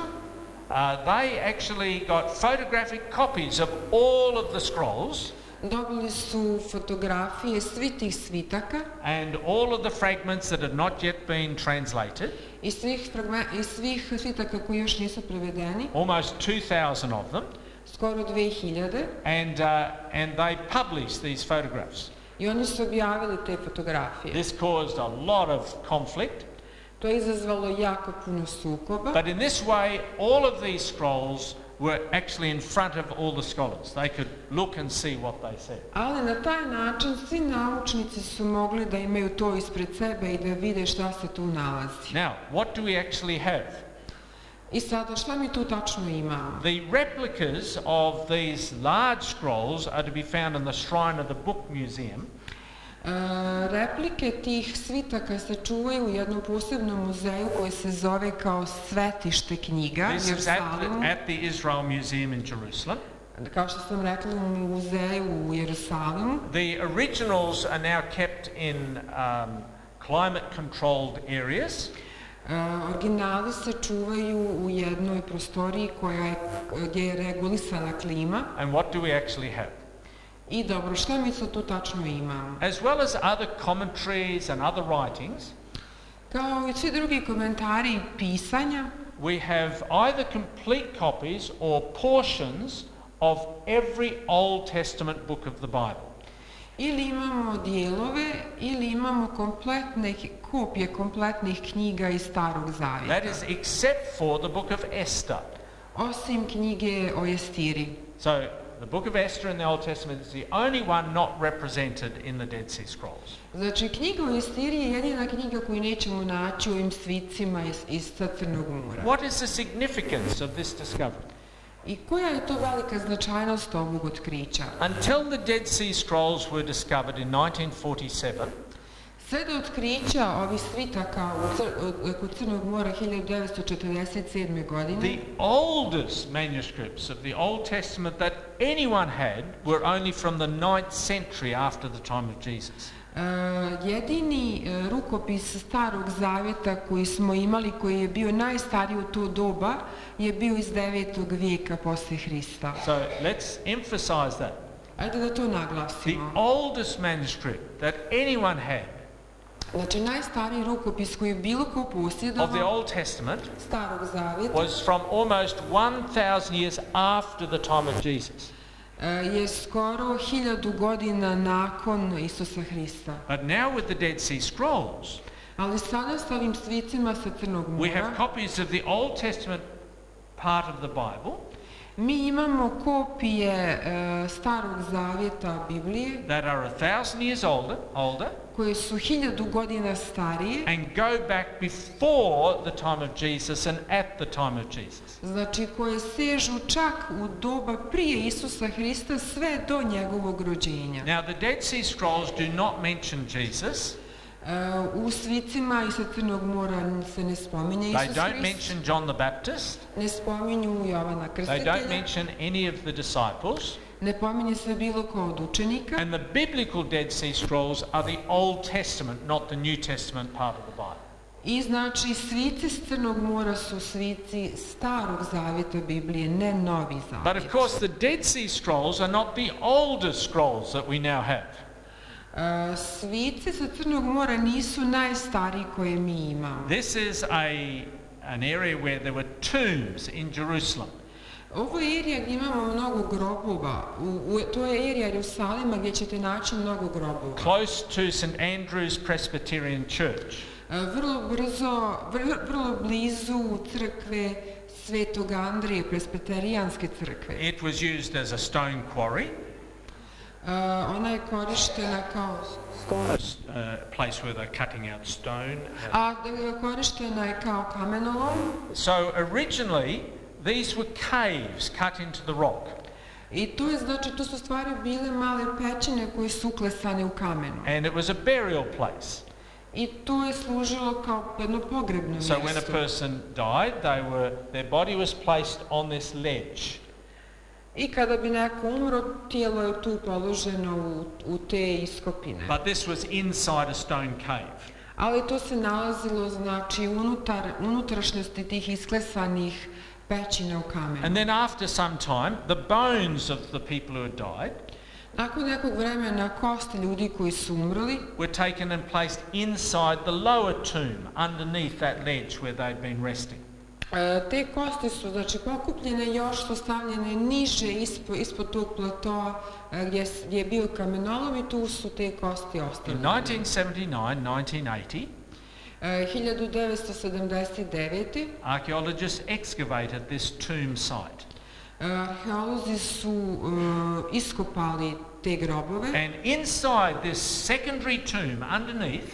they actually got photographic copies of all of the scrolls dobili su fotografije svih tih svitaka and all of the fragments that had not yet been translated, i svih svitaka koji još nisu prevedeni, almost 2,000 of them, skoro 2000, and they published these photographs. i oni su objavili te fotografije. This caused a lot of conflict. To je izazvalo jako puno sukoba. But in this way, all of these scrolls were actually in front of all the scholars. They could look and see what they said. Ali na taj način svi naučnici su mogli da imaju to ispred sebe i da vide šta se tu nalazi. Now, what do we actually have? I sada, šta mi tu tačno imamo? The replicas of these large scrolls are to be found in the shrine of the Book Museum. Replike tih svitaka se čuvaju u jednom posebnom muzeju koji se zove kao svetište knjiga u This is Jerusalimu. at the Israel Museum in Jerusalem. Kao što sam rekla, u muzeju u Jerusalimu. The originals are now kept in climate-controlled areas. Originali se čuvaju u jednoj prostoriji gdje je regulisana klima. And what do we actually have? I dobro, šta mi sad tu tačno imamo? As well as other commentaries and other writings, Kao i svi drugi komentari i pisanja, we have either complete copies or portions of every Old Testament book of the Bible. ili imamo dijelove, ili imamo kopije kompletnih knjiga iz Starog Zavjeta. That is except for the book of Esther. Osim knjige o Estiri. So the book of Esther in the Old Testament is the only one not represented in the Dead Sea Scrolls. Znači, knjiga o Estiri je jedina knjiga koju nećemo naći u ovim svicima iz Crnog mora. What is the significance of this discovery? I koja je to velika značajnost ovog otkrića? Until the Dead Sea Scrolls were discovered in 1947, Sve do otkrića ovih svitaka kod Crnog mora 1947. godine, the oldest manuscripts of the Old Testament that anyone had were only from the 9th century after the time of Jesus. jedini rukopis Starog Zavjeta koji smo imali, koji je bio najstariji u to doba, je bio iz 9. vijeka posle Hrista. So let's emphasize that. Ajde da to The naglasimo. oldest manuscript that anyone had Znači, najstariji rukopis koji je bilo ko of the posjedovao Old Testament Starog Zavjeta was from almost 1,000 years after the time of Jesus. Je skoro 1000 godina nakon Isusa Hrista. But now with the Dead Sea Scrolls, Ali sada s ovim svicima sa Crnog we have mora copies of the Old Testament part of the Bible mi imamo kopije Starog Zavjeta Biblije that are 1,000 years older koje su 1000 godina starije, and go back before the time of Jesus and at the time of Jesus. znači koje sežu čak u doba prije Isusa Hrista sve do njegovog rođenja. Now the Dead Sea Scrolls do not mention Jesus. U svicima i sa Crnog mora se ne spominje They Isus don't Hrist, mention John the Baptist. ne spominju Jovana They don't Krstitelja, mention any of the disciples. ne pominje se bilo ko od učenika. And the biblical Dead Sea Scrolls are the Old Testament, not the New Testament part of the Bible. I znači svici s Crnog mora su svici Starog Zavjeta Biblije, ne Novi But Zavjet. of course the Dead Sea Scrolls are not the oldest scrolls that we now have. Svici sa Crnog mora nisu najstariji koje mi imamo. This is an area where there were tombs in Jerusalem. Ovo je erija gdje imamo mnogo grobova. To je erija Jerusalima gdje ćete naći mnogo grobova. Close to St. Andrew's Presbyterian Church. Vrlo blizu crkve Svetog Andrije, presbiterijanske crkve. It was used as a stone quarry. Ona je korištena kao place where they're cutting out stone. Korištena je kao kamenolom. So originally these were caves cut into the rock. I to je, znači, to su stvari bile male pećine koje su uklesane u kamenu. And it was a burial place. I to je služilo kao jedno pogrebno mjesto. So when a person died, their body was placed on this ledge. I kada bi neko umro, tijelo je tu položeno u te iskopine. But this was inside a stone cave. Ali to se nalazilo, znači, unutrašnjosti tih isklesanih pećina u kamenu. And then after some time, the bones of the people who had died nakon nekog vremena kosti ljudi koji su umrli were taken and placed inside the lower tomb underneath that ledge where they'd been resting. Te kosti su, znači, pokupljene, još su stavljene niže ispod tog platoa gdje je bio kamenolom i tu su te kosti ostale. In 1979, 1979. archaeologists excavated this tomb site. Arheolozi su iskopali te grobove. And inside this secondary tomb underneath,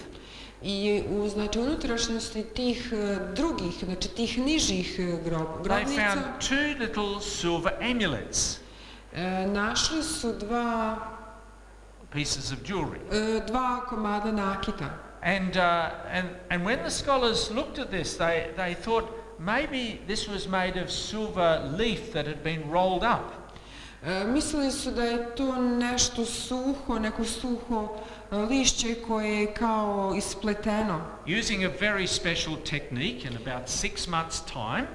I u, znači, unutrašnjosti tih drugih, znači tih nižih grobnica, they found two little silver amulets, našli su dva pieces of jewelry. Dva komada nakita. And when the scholars looked at this, they thought maybe this was made of silver leaf that had been rolled up. Mislili su da je to nešto suho, neko suho lišće koje je kao ispleteno. Using a very special technique in about 6 months' time,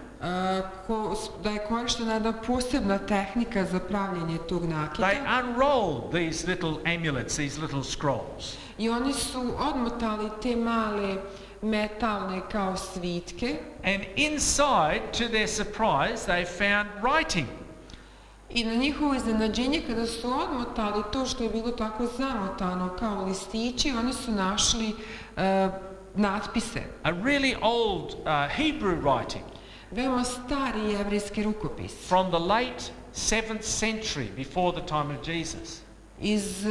da je korištena jedna posebna tehnika za pravljenje tog nakita. they unrolled these little amulets, these little scrolls. I oni su odmotali te male metalne kao svitke. And inside, to their surprise, they found writing. I na njihovo iznenađenje, kada su odmotali to što je bilo tako zamotano kao listići, oni su našli natpise. A really old Hebrew writing. Veoma stari jevrijski rukopis. From the late 7th century, before the time of Jesus. Iz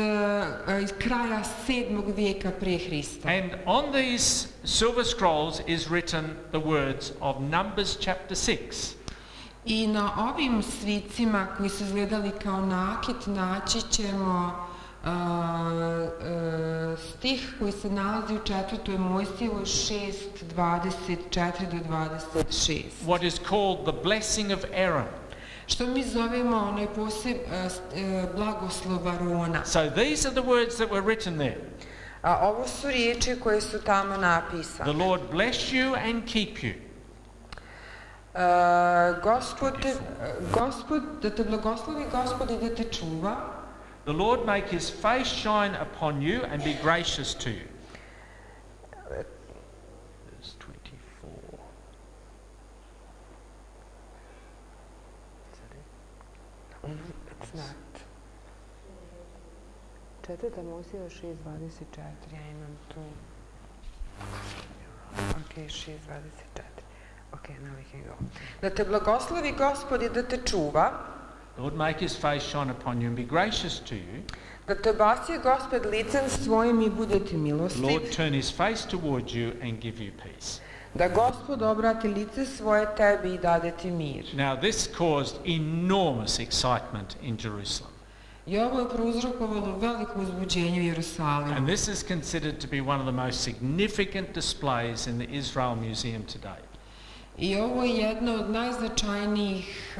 kraja 7. vijeka prije Hrista. And on these silver scrolls is written the words of Numbers chapter 6. I na ovim svicima koji su izgledali kao nakit naći ćemo stih koji se nalazi u 4. Mojsijevoj 6:24 do 26. What is called the blessing of Aaron. Što mi zovemo onaj blagoslov Arona. So these are the words that were written there. A ovo su riječi koje su tamo napisane. The Lord bless you and keep you. Da te blagoslovi Gospod i da te čuva. The Lord make his face shine upon you and be gracious to you. Verse 24. It's not. 4. Mojsijeva 6:24, ja imam tu. Ok, 6:24. Ok, now we can go. Da te blagoslovi Gospod i da te čuva. Lord make his face shine upon you and be gracious to you. Da te obasje Gospod licem svojim i bude ti milostiv. Lord turn his face toward you and give you peace. Da Gospod obrati lice svoje tebi i dade ti mir. Now this caused enormous excitement in Jerusalem. I ovo je prouzrokovalo veliko uzbuđenje u Jerusalimu. And this is considered to be one of the most significant displays in the Israel Museum today. I ovo je jedna od najznačajnijih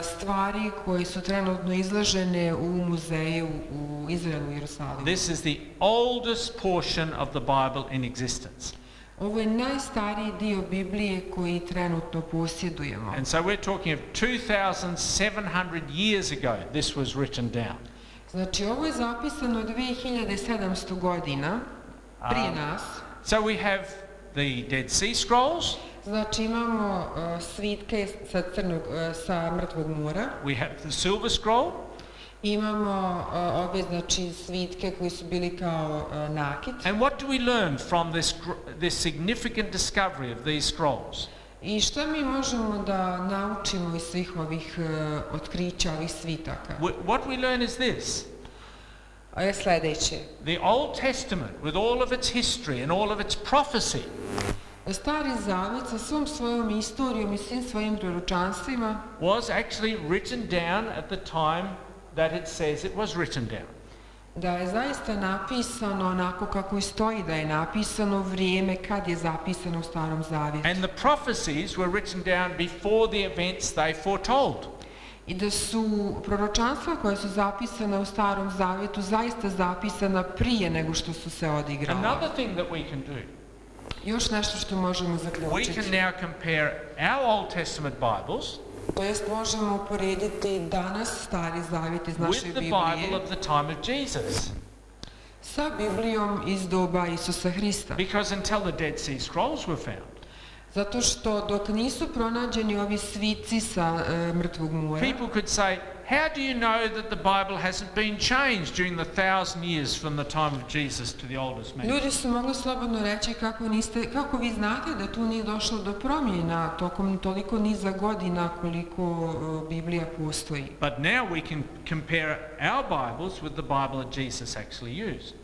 stvari koje su trenutno izložene u muzeju u Izraelu u Jerusalimu. This is the oldest portion of the Bible in existence. Ovo je najstariji dio Biblije koji trenutno posjedujemo. And so we're talking of 2,700 years ago this was written down. Znači ovo je zapisano 2700 godina prije nas. So we have the Dead Sea Scrolls. Znači imamo svitke sa Mrtvog mora. We have the Silver Scroll. Imamo ove, znači, svitke koji su bili kao nakit. And what do we learn from this significant discovery of these scrolls? I šta mi možemo da naučimo iz svih ovih otkrića, ovih svitaka? What we learn is this. je sljedeće. The Old Testament, with all of its history and all of its prophecy, Stari Zavet sa svom svojom istorijom i svim svojim proročanstvima was actually written down at the time that it says it was written down. Da je zaista napisano onako kako i stoji da je napisano, vrijeme kad je zapisano u Starom Zavjetu. And the prophecies were written down before the events they foretold. I da su proročanstva koja su zapisana u Starom Zavjetu zaista zapisana prije nego što su se odigrala. Another thing that we can do, Još nešto što možemo we zaključiti. can now compare our Old Testament Bibles To jest možemo uporediti danas Stari Zavjet iz naše with the Bible Biblije of the time of Jesus. sa Biblijom iz doba Isusa Hrista. Because until the Dead Sea Scrolls were found, Zato što dok nisu pronađeni ovi svici sa Mrtvog mora, people could say, how do you know that the Bible hasn't been changed during the 1,000 years from the time of Jesus to the oldest man? ljudi su mogli slobodno reći kako vi znate da tu nije došlo do promjena tokom toliko niza godina koliko Biblija postoji. But now we can compare our Bibles with the Bible that Jesus actually used.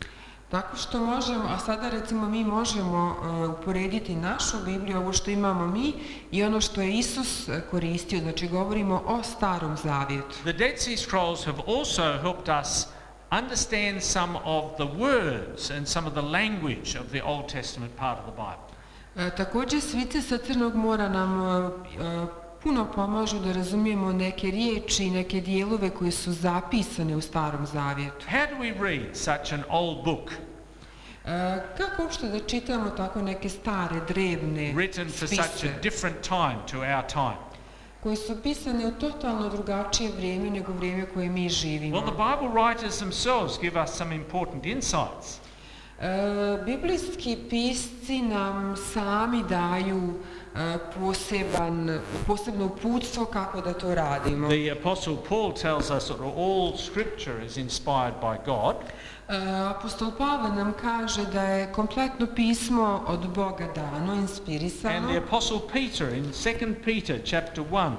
Tako što možemo, a sada recimo mi možemo uporediti našu Bibliju, ovo što imamo mi i ono što je Isus koristio, znači govorimo o Starom Zavjetu. The Dead Sea Scrolls have also helped us understand some of the words and some of the language of the Old Testament part of the Bible. Također svice sa Crnog mora nam puno pomažu da razumijemo neke riječi, neke dijelove koje su zapisane u Starom Zavjetu. How do we read such an old book Kako uopšte da čitamo tako neke stare, drevne written for spise such a different time to our time? koji su pisane u totalno drugačije vrijeme nego vrijeme koje mi živimo? Well, the Bible writers themselves give us some important insights. Biblijski pisci nam sami daju posebno uputstvo kako da to radimo. The Apostle Paul tells us that all Scripture is inspired by God. Apostol Pavle nam kaže da je kompletno pismo od Boga dano, And inspirisano. the Apostle Peter in 2 Peter chapter 1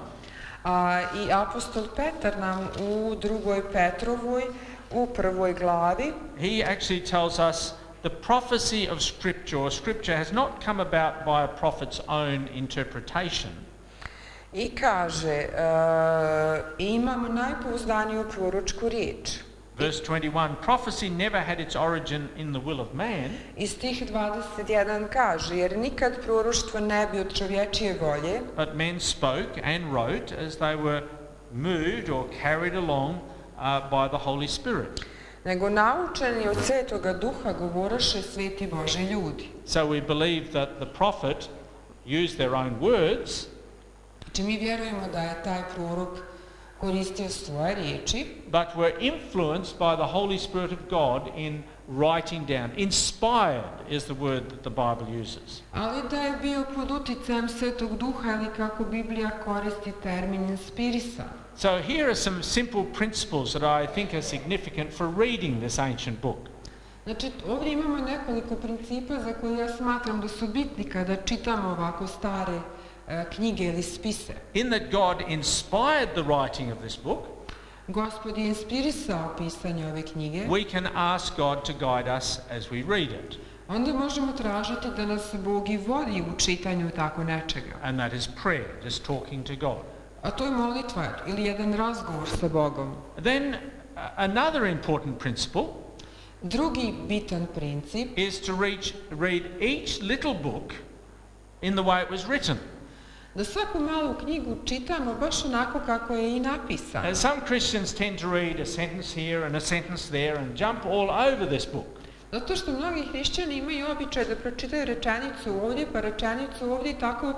I apostol Petar nam u 2. Petrovoj, u 1. glavi, he actually tells us the prophecy of Scripture, or Scripture, has not come about by a prophet's own interpretation. i kaže imamo najpouzdaniju proročku riječ. Verse 21, prophecy never had its origin in the will of man, I stih 21 kaže, jer nikad proroštvo ne bi od čovječije volje, but men spoke and wrote as they were moved or carried along by the Holy Spirit. nego naučeni od Svetoga Duha govoraše sveti Boži ljudi. So we believe that the prophet used their own words, Znači mi vjerujemo da je taj prorok koristio svoje riječi, but were influenced by the Holy Spirit of God in writing down. Inspired is the word that the Bible uses. ali da je bio pod utjecajem Svetog Duha ili kako Biblija koristi termin inspirisan. So here are some simple principles that I think are significant for reading this ancient book. Znači ovdje imamo nekoliko principa za koje ja smatram da su bitni kada čitamo ovako stare knjige ili spise. In that God inspired the writing of this book, Gospod je inspirisao pisanje ove knjige, we can ask God to guide us as we read it. onda možemo tražiti da nas Bog i vodi u čitanju tako nečega. And that is prayer, just talking to God. A to je molitva ili jedan razgovor sa Bogom. Then another important principle Drugi bitan princip is to read each little book in the way it was written. da svaku malu knjigu čitamo baš onako kako je i napisano. And some Christians tend to read a sentence here and a sentence there and jump all over this book. Zato što mnogi hrišćani imaju običaj da pročitaju rečenicu ovdje pa rečenicu ovdje i tako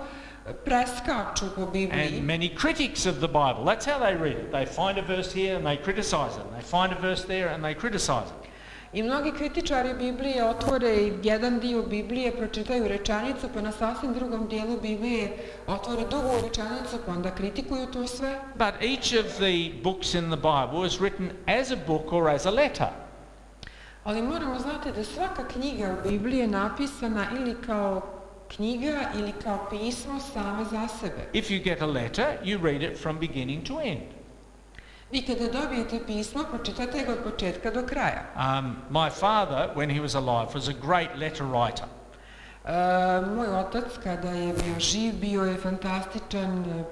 preskaču po Bibliji. And many critics of the Bible, that's how they read it. They find a verse here and they criticize it. And they find a verse there and they criticize it. I mnogi kritičari Biblije otvore jedan dio Biblije, pročitaju rečenicu, pa na sasvim drugom dijelu Biblije otvore drugu rečenicu, pa onda kritikuju to sve. But each of the books in the Bible is written as a book or as a letter. Ali moramo znati da svaka knjiga u Bibliji je napisana ili kao knjiga ili kao pismo sama za sebe. If you get a letter, you read it from beginning to end. I kada dobijete pismo, pročitate ga od početka do kraja. My father, when he was alive, was a great letter writer. Moj otac, kada je bio živ, bio je fantastičan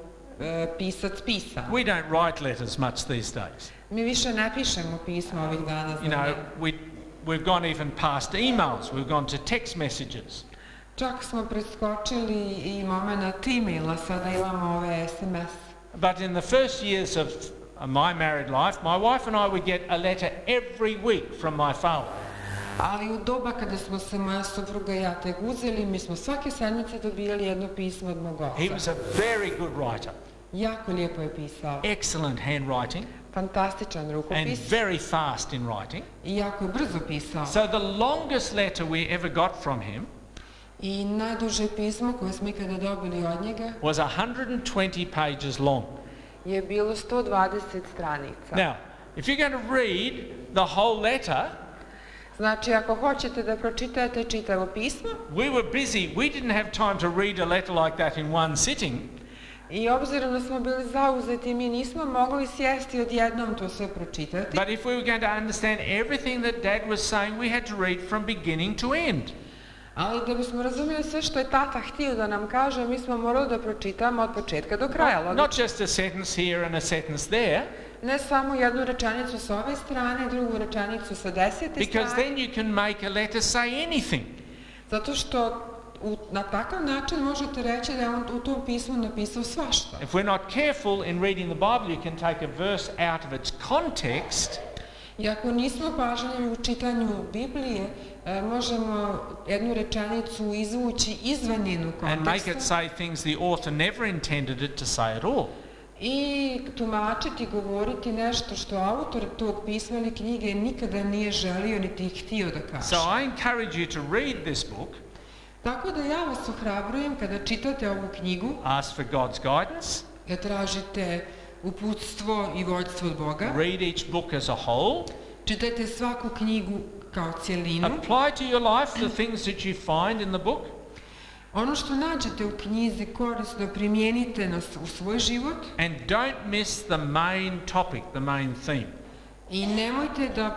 pisac pisama. We don't write letters much these days. Mi više ne pišemo pisma ovih dana. You know, we've gone even past emails. We've gone to text messages. Čak smo preskočili i moment e-maila, sada imamo ove SMS. But in the first years of my married life, my wife and I would get a letter every week from my father. Ali u doba kada smo se moja supruga i ja tek uzeli, mi smo svake sedmice dobijali jedno pismo od mog oca. He was a very good writer. Jako lijepo je pisao. Excellent handwriting. Fantastičan rukopis. And very fast in writing. I jako je brzo pisao. So the longest letter we ever got from him I najduže pismo koje smo ikada dobili od njega was 120 pages long. Je bilo 120 stranica. Now, if you're going to read the whole letter, znači, ako hoćete da pročitate čitavo pismo, we were busy. We didn't have time to read a letter like that in one sitting. I obzirom da smo bili zauzeti, mi nismo mogli sjesti odjednom to sve pročitati. But if we were going to understand everything that Dad was saying, we had to read from beginning to end. Ali da bismo razumjeli sve što je tata htio da nam kaže, mi smo morali da pročitamo od početka do kraja. Not just a sentence here and a sentence there. Ne samo jednu rečenicu s ove strane, drugu rečenicu sa 10. strane. Because then you can make a letter say anything. Zato što na takav način možete reći da je on u tom pismu napisao svašta. If we're not careful in reading the Bible, you can take a verse out of its context. I ako nismo pažljivi u čitanju Biblije, možemo jednu rečenicu izvući izvan njenog konteksta. And make it say things the author never intended it to say at all. I tumačiti, govoriti nešto što autor tog pisma ili knjige nikada nije želio niti htio da kaže. So I encourage you to read this book. Tako da ja vas ohrabrujem kada čitate ovu knjigu, ask for God's guidance, da tražite uputstvo i vođstvo od Boga. Read each book as a whole. Čitajte svaku knjigu kao cijelinu. Apply to your life the things that you find in the book. Ono što nađete u knjizi korisno primijenite u svoj život. And don't miss the main topic, the main theme. I nemojte da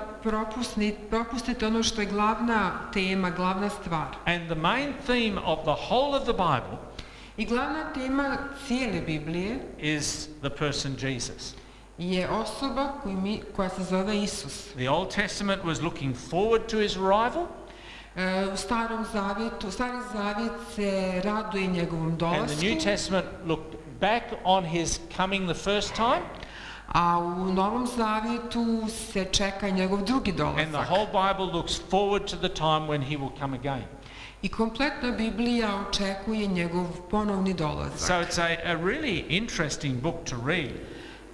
propustite ono što je glavna tema, glavna stvar. And the main theme of the whole of the Bible I glavna tema cijele Biblije is the person Jesus. Je osoba koja se zove Isus. The Old Testament was looking forward to his arrival. Stari zavjet se raduje njegovom dolasku. And the New Testament looked back on his coming the first time. A u Novom zavjetu se čeka njegov drugi dolazak. And the whole Bible looks forward to the time when he will come again. I kompletna Biblija očekuje njegov ponovni dolazak. So it's a really interesting book to read.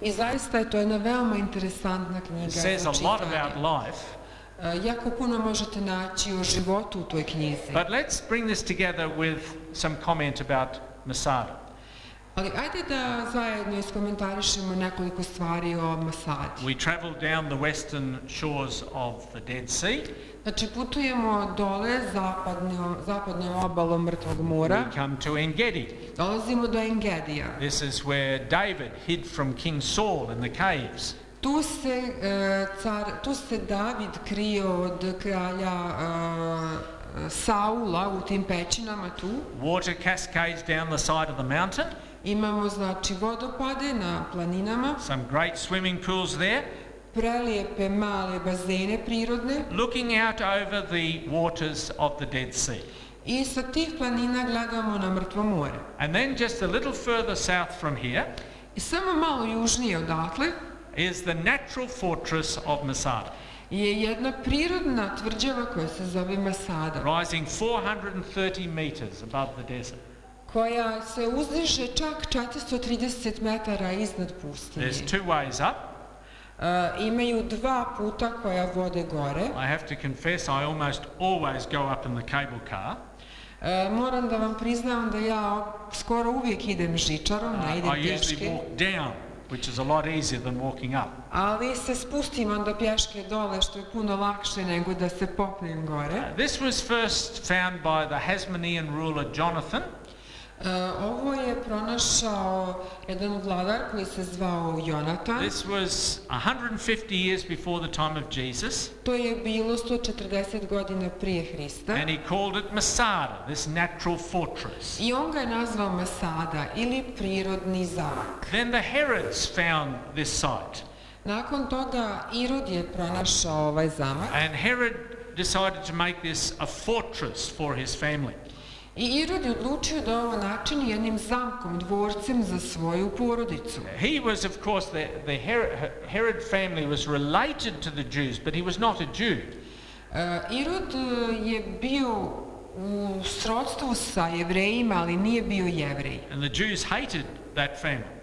I zaista je to jedna veoma interesantna knjiga za čitanje. It says a lot about life. Jako puno možete naći o životu u toj knjizi. But let's bring this together with some comment about Masade. Ali ajde da zajedno iskomentarišemo nekoliko stvari o Masadi. We travel down the western shores of the Dead Sea. Znači putujemo dole zapadnom obalom Mrtvog mora. We come to En-Gedi. Dolazimo do En-Gedija. This is where David hid from King Saul in the caves. Tu se David krio od kralja Saula u tim pećinama tu. Water cascades down the side of the mountain. Imamo znači vodopade na planinama. Some great swimming pools there. Prelijepe male bazene prirodne. Looking out over the waters of the Dead Sea. I sa tih planina gledamo na Mrtvo more. And then just a little further south from here. I samo malo južnije odatle is the natural fortress of Masade. Je jedna prirodna tvrđava koja se zove Masada. Rising 430 meters above the desert. Koja se uzdiže čak 430 metara iznad pustinje. There's two ways up. Imaju dva puta koja vode gore. I have to confess I almost always go up in the cable car. Moram da vam priznam da ja skoro uvijek idem žičarom, ne idem pješke. I usually walk down, which is a lot easier than walking up. Ali se spustim onda pješke dole, što je puno lakše nego da se popnem gore. This was first found by the Hasmonean ruler Jonathan. Ovo je pronašao jedan vladar koji se zvao Jonatan. This was 150 years before the time of Jesus. To je bilo 140 godina prije Hrista. And he called it Masade, this natural fortress. I on ga je nazvao Masada ili prirodni zamak. Then the Herods found this site. Nakon toga Irod je pronašao ovaj zamak. And Herod decided to make this a fortress for his family. I Irod je odlučio da ovo načini jednim zamkom, dvorcem za svoju porodicu. He was, of course, the Herod family was related to the Jews, but he was not a Jew. Irod je bio u srodstvu sa Jevrejima, ali nije bio Jevrej. And the Jews hated that family.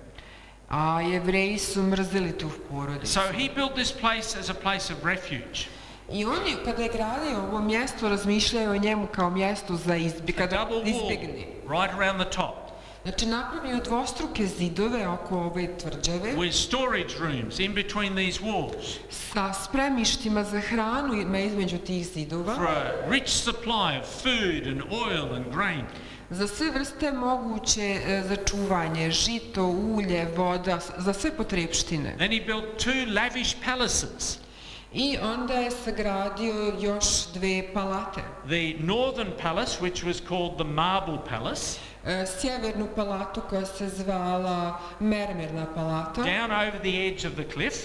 A Jevreji su mrzeli tu porodicu. So he built this place as a place of refuge. I on je, kada je gradio ovo mjesto, razmišljao o njemu kao mjestu za kada izbjegne. Right around the top. Znači, napravio dvostruke zidove oko ove tvrđave. With storage rooms in between these walls. Sa spremištima za hranu između tih zidova. For a rich supply of food and oil and grain. Za sve vrste moguće za čuvanje, žito, ulje, voda, za sve potrepštine. Then he built 2 lavish palaces. I onda je sagradio još 2 palate. The northern palace, which was called the Marble Palace. Sjevernu palatu koja se zvala Mermerna palata. Down over the edge of the cliff.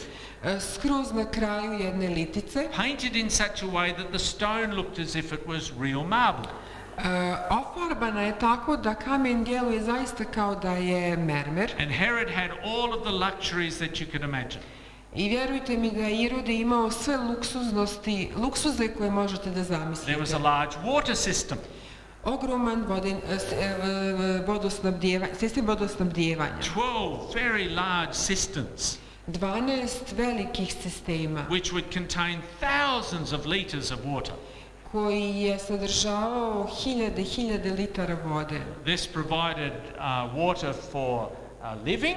Skroz na kraju jedne litice. Painted in such a way that the stone looked as if it was real marble. Ofarbana je tako da kamen djeluje zaista kao da je mermer. And Herod had all of the luxuries that you could imagine. I vjerujte mi da je Irod imao sve luksuze koje možete da zamislite. There was a large water system. Ogroman sistem vodosnabdijevanja. 12 very large cisterns. 12 velikih sistema. Which would contain thousands of liters of water. Koji je sadržavao hiljade litara vode. This provided water for living.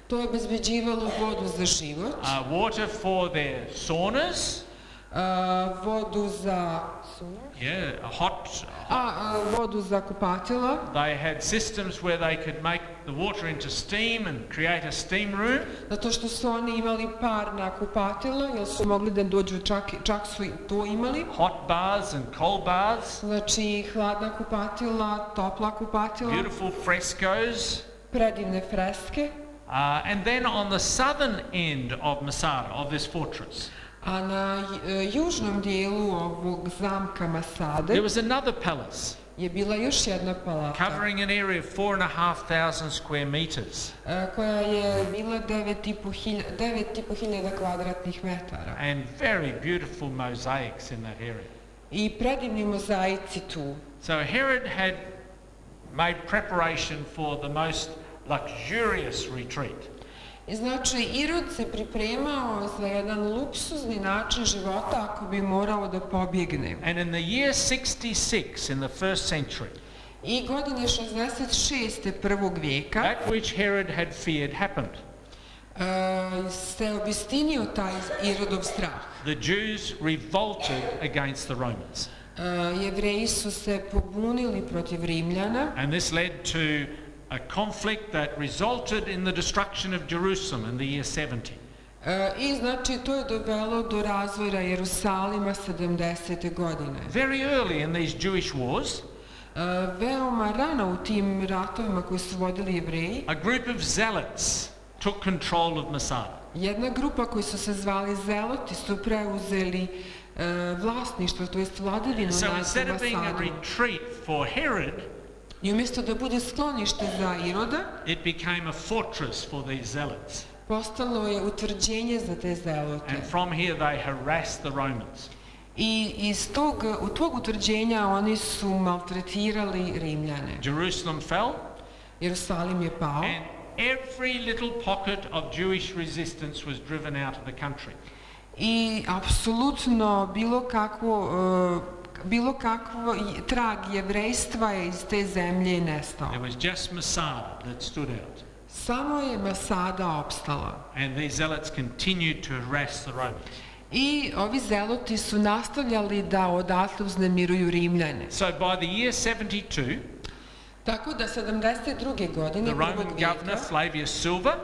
To je obezbeđivalo vodu za život. Water for their saunas. Vodu za vodu za kupatila. They had systems where they could make the water into steam and create a steam room. Zato što su oni imali parna kupatila, jer su mogli da dođu, čak su to imali. Hot baths and cold baths. Znači hladna kupatila, topla kupatila. Beautiful frescoes. Predivne freske. And then on the southern end of Masade, of this fortress, a na južnom dijelu ovog zamka Masade there was another palace. Je bila još jedna palata. Covering an area of 4,500 square meters. Koja je bila 9.500 kvadratnih metara. And very beautiful mosaics in that area. I predivni mozaici tu. So Herod had made preparation for the most luxurious retreat. I znači Irod se pripremao za jedan luksuzni način života ako bi morao da pobjegne. And in the year 66 in the first century. I godine 66. prvog vijeka. That which Herod had feared happened. Se obistinio taj Irodov strah. The Jews revolted against the Romans. Jevreji su se pobunili protiv Rimljana. And this led to a conflict that resulted in the destruction of Jerusalem in the year 70. I znači to je dovelo do razvoja Jerusalima 70. godine. Very early in these Jewish wars, veoma rano u tim ratovima koji su vodili Jevreji, a group of zealots took control of Masade. Jedna grupa koji su se zvali zeloti su preuzeli vlasništvo, to jest vladavinu nad Masadom. So instead of being a retreat for Herod, i umjesto da bude sklonište za Iroda, it became a fortress for these zealots. Postalo je utvrđenje za te zelote. And from here they harassed the Romans. I iz tog utvrđenja oni su maltretirali Rimljane. Jerusalem fell. Jerusalim je pao. And every little pocket of Jewish resistance was driven out of the country. I apsolutno bilo kakvo trag jevrejstva je iz te zemlje nestao. There was just Masade that stood out. Samo je Masada opstala. And these zealots continued to harass the Romans. I ovi zeloti su nastavljali da odatle uznemiruju Rimljane. So by the year 72, Tako da 72. godine the Roman governor Flavius Silva,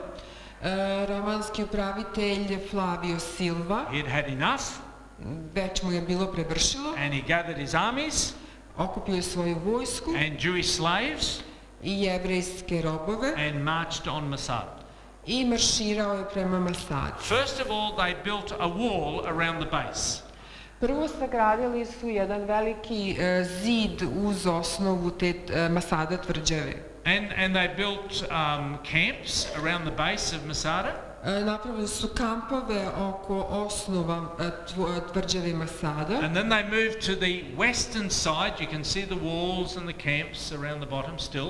romanski upravitelj Flavio Silva, he'd had enough, već mu je bilo prevršilo, and he gathered his armies okupio je svoju vojsku and Jewish slaves i jevrejske robove and marched on Masade. i marširao je prema Masadi. First of all, they built a wall around the base. Prvo sagradili su jedan veliki zid uz osnovu te Masada tvrđave. And they built camps around the base of Masada. Napravili su kampove oko osnova tvrđave Masada. And then they moved to the western side. You can see the walls and the camps around the bottom still.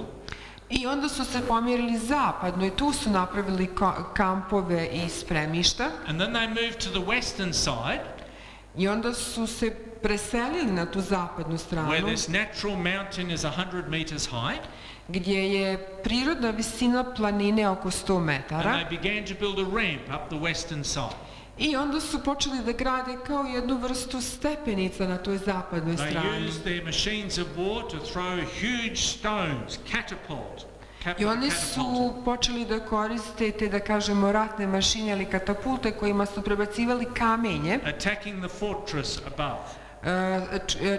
I onda su se pomjerili zapadno i tu su napravili kampove i spremišta. And then they moved to the western side. I onda su se preselili na tu zapadnu stranu. Where this natural mountain is 100 meters high. Gdje je prirodna visina planine oko 100 metara. And they began to build a ramp up the western side. I onda su počeli da grade kao jednu vrstu stepenica na toj zapadnoj strani. They used their machines of war to throw huge stones, catapult. I oni su počeli da koriste te, da kažemo, ratne mašine ili katapulte kojima su prebacivali kamenje. Attacking the fortress above.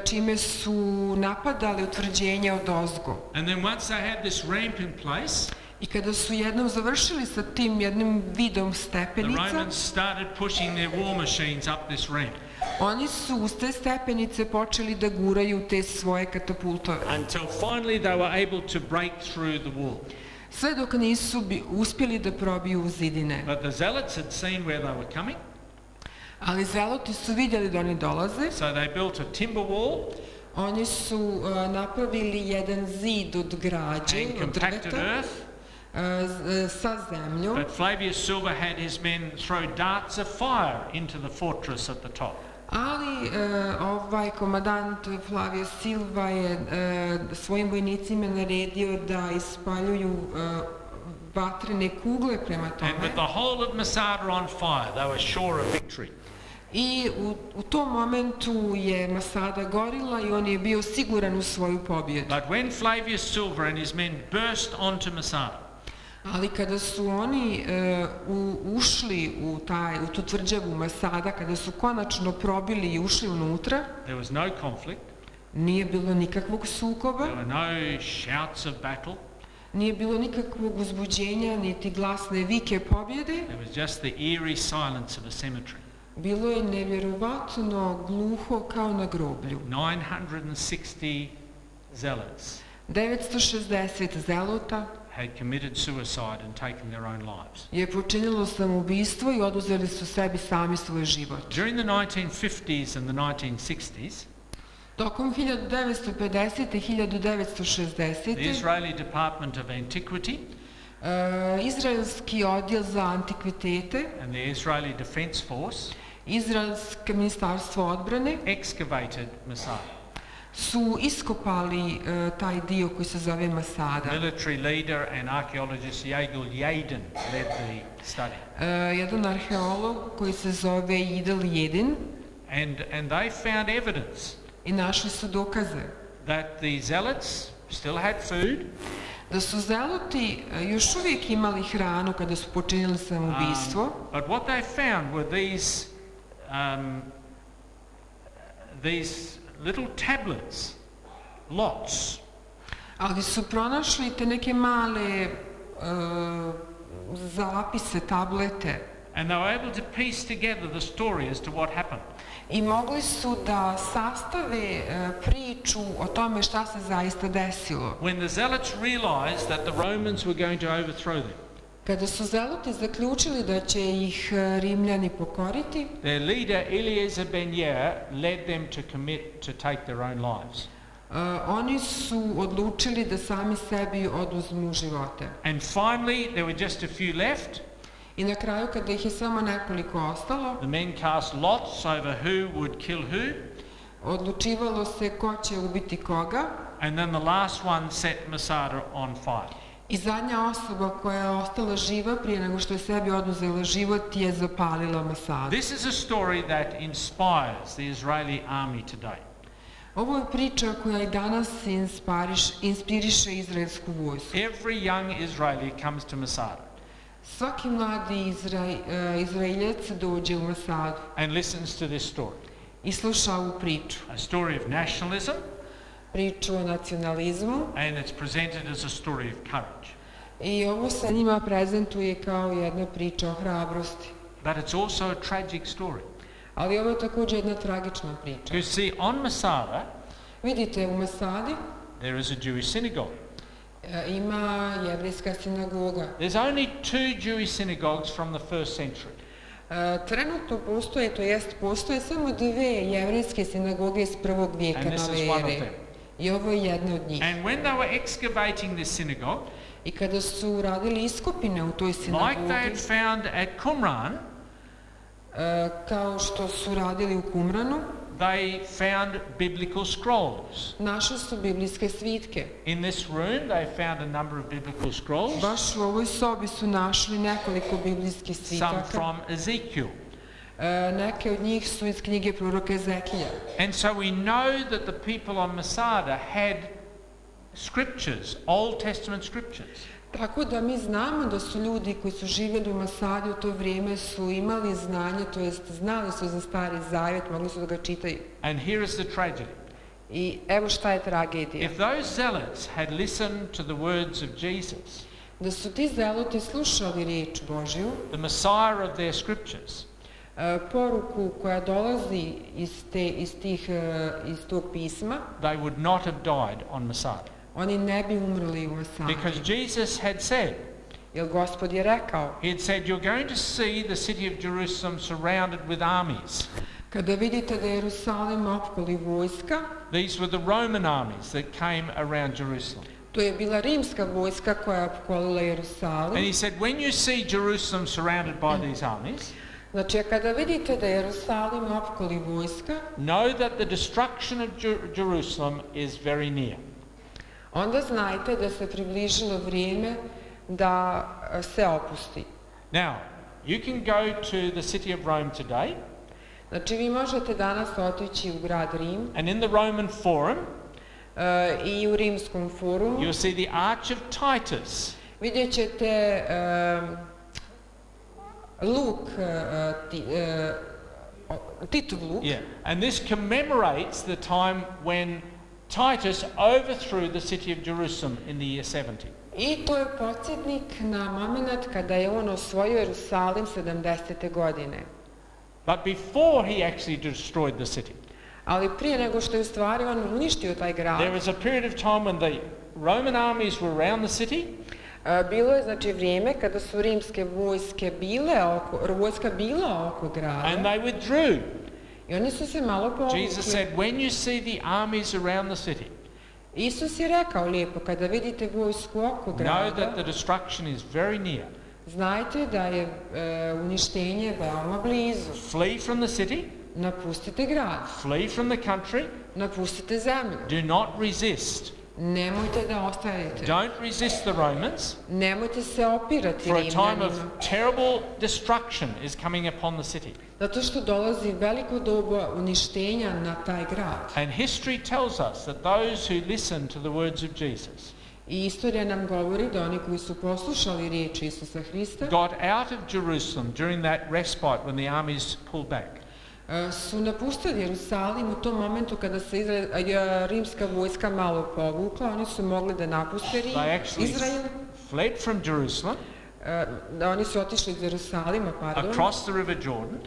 Čime su napadali utvrđenja odozgo. And then once they had this ramp in place, I kada su jednom završili sa tim jednim vidom stepenica, the Romans started pushing their war machines up this ramp. Oni su uz te stepenice počeli da guraju te svoje katapultove. Until finally they were able to break through the wall. Sve dok nisu uspjeli da probiju zidine. But the zealots had seen where they were coming. Ali zeloti su vidjeli da oni dolaze. So they built a timber wall. Oni su napravili jedan zid od građe, od drveta, sa zemljom. But Flavius Silva had his men throw darts of fire into the fortress at the top. Ali ovaj komandant Flavio Silva je svojim vojnicima naredio da ispaljuju vatrene kugle prema tome. And with the whole of Masada on fire, they were sure of victory. I u tom momentu je Masada gorila i on je bio siguran u svoju pobjedu. But when Flavius Silva and his men burst onto Masada, ali kada su oni ušli u tu tvrđavu Masada, kada su konačno probili i ušli unutra, there was no conflict. Nije bilo nikakvog sukoba. There were no shouts of battle. Nije bilo nikakvog uzbuđenja, niti glasne vike pobjede. There was just the eerie silence of a cemetery. Bilo je nevjerovatno gluho kao na groblju. 960 zealots 960 zelota had committed suicide and taken their own lives. Je počinilo samoubistvo i oduzeli su sebi sami svoj život. During the 1950s and the 1960s, tokom 1950. i 1960. the Israeli Department of Antiquity izraelski odjel za antikvitete and the Israeli Defense Force Izraelsko ministarstvo odbrane excavated Masada. Su iskopali taj dio koji se zove Masada. Military leader and archaeologist Yegel Yadin led the study. Jedan arheolog koji se zove Yegel Yadin. And they found evidence. I našli su dokaze. That the zealots still had food. Da su zeloti još uvijek imali hranu kada su počinili samoubistvo. But what they found were these little tablets, lots. Ali su pronašli te neke male zapise, tablete. And they were able to piece together the story as to what happened. I mogli su da sastave priču o tome šta se zaista desilo. When the zealots realized that the Romans were going to overthrow them. Kada su zeloti zaključili da će ih Rimljani pokoriti, their leader Eliezer ben Yair led them to commit to take their own lives. Oni su odlučili da sami sebi oduzmu živote. And finally there were just a few left. I na kraju kada ih je samo nekoliko ostalo, the men cast lots over who would kill who. Odlučivalo se ko će ubiti koga. And then the last one set Masada on fire. I zadnja osoba koja je ostala živa prije nego što je sebi oduzela život je zapalila Masadu. This is a story that inspires the Israeli army today. Ovo je priča koja i danas inspiriše izraelsku vojsku. Every young Israeli comes to Masade Svaki mladi Izraeljac dođe u Masadu and listens to this story. I sluša ovu priču. A story of nationalism, Priču o nacionalizmu. and it's presented as a story of courage. I ovo se njima prezentuje kao jedna priča o hrabrosti. But it's also a tragic story. Ali ovo je također jedna tragična priča. You see, on Masada, Vidite, u Masadi there is a Jewish synagogue. ima jevrejska sinagoga. There's only 2 Jewish synagogues from the 1st century. Trenutno postoje samo dve jevrejske sinagoge iz prvog vijeka And this nove is one of ere. them. I ovo je jedna od njih. And when they were excavating this synagogue, I kada su radili iskopine u toj like sinagogi, they had found at Qumran, kao što su radili u Kumranu, they found biblical scrolls. našli su biblijske svitke. In this room, they found a number of biblical scrolls, Baš u ovoj sobi su našli nekoliko biblijskih some svitaka. from Ezekiel. Neke od njih su iz knjige proroka Ezekija. And so we know that the people on Masada had scriptures, Old Testament scriptures. Tako da mi znamo da su ljudi koji su živjeli u Masadi u to vrijeme su imali znanje, to jest znali su za Stari Zavjet, mogli su da ga čitaju. And here is the tragedy. I evo šta je tragedija. If those zealots had listened to the words of Jesus, Da su ti zeloti slušali riječ Božju, the Messiah of their scriptures, poruku koja dolazi iz tog pisma, they would not have died on Masada. oni ne bi umrli u Masadi. Because Jesus had said, Jer Gospod je rekao, he had said, you're going to see the city of Jerusalem surrounded with armies. kada vidite da Jerusalim opkoli vojska, These were the Roman armies that came around Jerusalem. to je bila rimska vojska koja je opkolila Jerusalim. And he said, when you see Jerusalem surrounded by these armies, Znači, kada vidite da Jerusalim opkoli vojska, know that the destruction of Jerusalem is very near. onda znajte da se približilo vrijeme da se opusti. Now, you can go to the city of Rome today, Znači, vi možete danas otići u grad Rim and in the Roman Forum, i u rimskom forumu. you'll see the Arch of Titus. Vidjet ćete luk, Titov luk. Yeah, and this commemorates the time when Titus overthrew the city of Jerusalem in the year 70. I to je podsjetnik na moment kada je on osvojio Jerusalim 70. godine. But before he actually destroyed the city, Ali prije nego što je u stvari on uništio taj grad, there was a period of time when the Roman armies were around the city, bilo je znači vrijeme kada su rimske vojska bila oko grada and they withdrew. i oni su se malo povukli. Jesus said, when you see the armies around the city, Isus je rekao lijepo, kada vidite vojsku oko know grada, that the destruction is very near. znajte da je uništenje veoma blizu. Flee from the city, Napustite grad, flee from the country, napustite zemlju. do not resist. Nemojte da ostajete. Don't resist the Romans, Nemojte se opirati for a time of Rimljanima. terrible destruction is coming upon the city. Zato što dolazi veliko doba uništenja na taj grad. And history tells us that those who listen to the words of Jesus I istorija nam govori da oni koji su poslušali riječi Isusa Hrista got out of Jerusalem during that respite when the armies pulled back. su napustili Jerusalim u tom momentu kada se rimska vojska malo povukla, oni su mogli da napuste They actually Izrael. fled from Jerusalem Oni su otišli iz Jerusalima, across the river Jordan,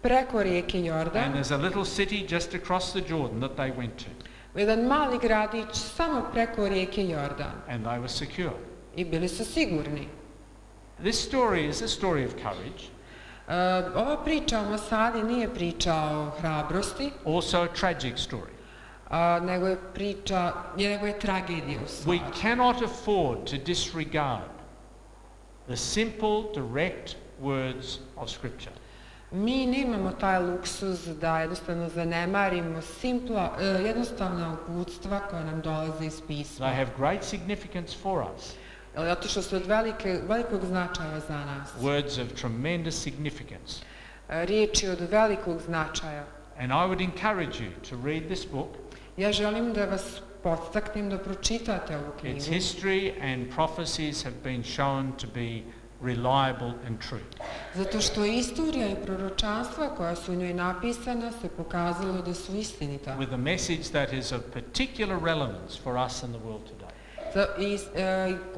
preko rijeke and Jordan. there's a little city just across the Jordan that they went to, Jedan mali gradić samo preko rijeke Jordan. and they were secure. I bili su sigurni. This story is a story of courage, Ova priča o Masadi nije priča o hrabrosti, also a tragic story. nego je tragedija u stvari. We cannot afford to disregard the simple, direct words of Scripture. Mi nemamo taj luksuz da jednostavno zanemarimo jednostavna uputstva koja nam dolaze iz pisma. They have great significance for us. Zato što su od velikog značaja za nas. Words of tremendous significance. Riječi od velikog značaja. And I would encourage you to read this book. Ja želim da vas podstaknem da pročitate ovu knjigu. Its history and prophecies have been shown to be reliable and true. Zato što istorija i proročanstva koja su u njoj napisana se pokazalo da su istinita. With a message that is of particular relevance for us in the world today.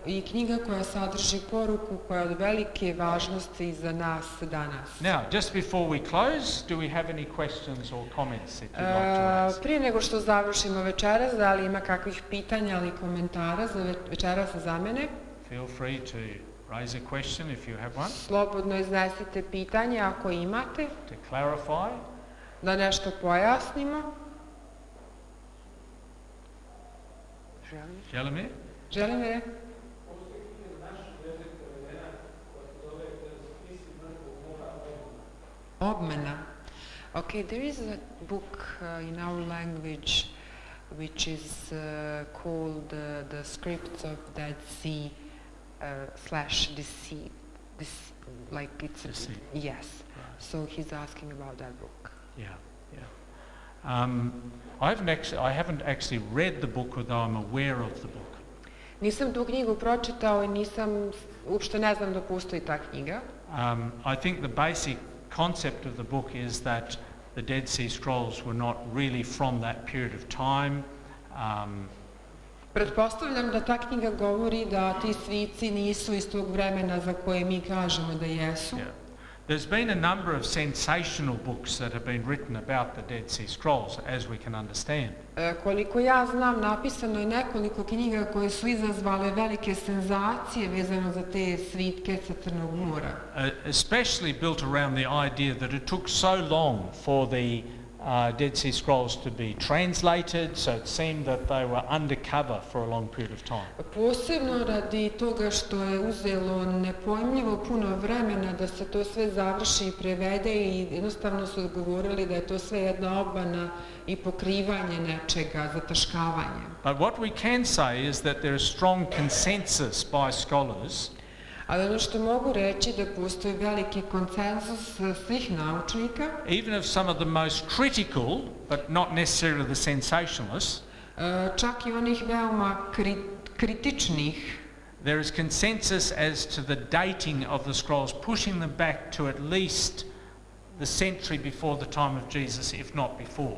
I knjiga koja sadrži poruku koja je od velike važnosti za nas danas. Now, just before we close, do we have any questions or comments that you'd like to raise? Prije nego što završimo večeras, da li ima kakvih pitanja ili komentara za večeras za mene? Feel free to raise a question if you have one. Slobodno iznesite pitanje ako imate. To clarify. Da nešto pojasnimo. Želim? Želim. Obmena. Okay, there is a book in our language which is called the Scripts of Dead Sea / Deceit. Like it's Deceit. Yes. Right. So he's asking about that book. Yeah. I haven't actually read the book, although I'm aware of the book. Nisam tu knjigu pročitao i uopšte ne znam da postoji ta knjiga. I think the basic concept of the book is that the Dead Sea Scrolls were not really from that period of time. Pretpostavljam da ta knjiga govori da ti svici nisu iz tog vremena za koje mi kažemo da jesu. Yeah. There's been a number of sensational books that have been written about the Dead Sea Scrolls, as we can understand. Koliko ja znam, napisano je nekoliko knjiga koje su izazvale velike senzacije vezano za te svitke sa Crnog mora. Especially built around the idea that it took so long for the Dead Sea Scrolls to be translated, so it seemed that they were undercover for a long period of time. Posebno radi toga što je uzelo nepojmljivo puno vremena da se to sve završi i prevede i jednostavno su govorili da je to sve jedna obmana i pokrivanje nečega, zataškavanje. But what we can say is that there is strong consensus by scholars Ali ono što mogu reći da postoji veliki konsenzus svih naučnika, even of some of the most critical, but not necessarily the sensationalists, čak i onih veoma kritičnih, there is consensus as to the dating of the scrolls, pushing them back to at least the century before the time of Jesus, if not before.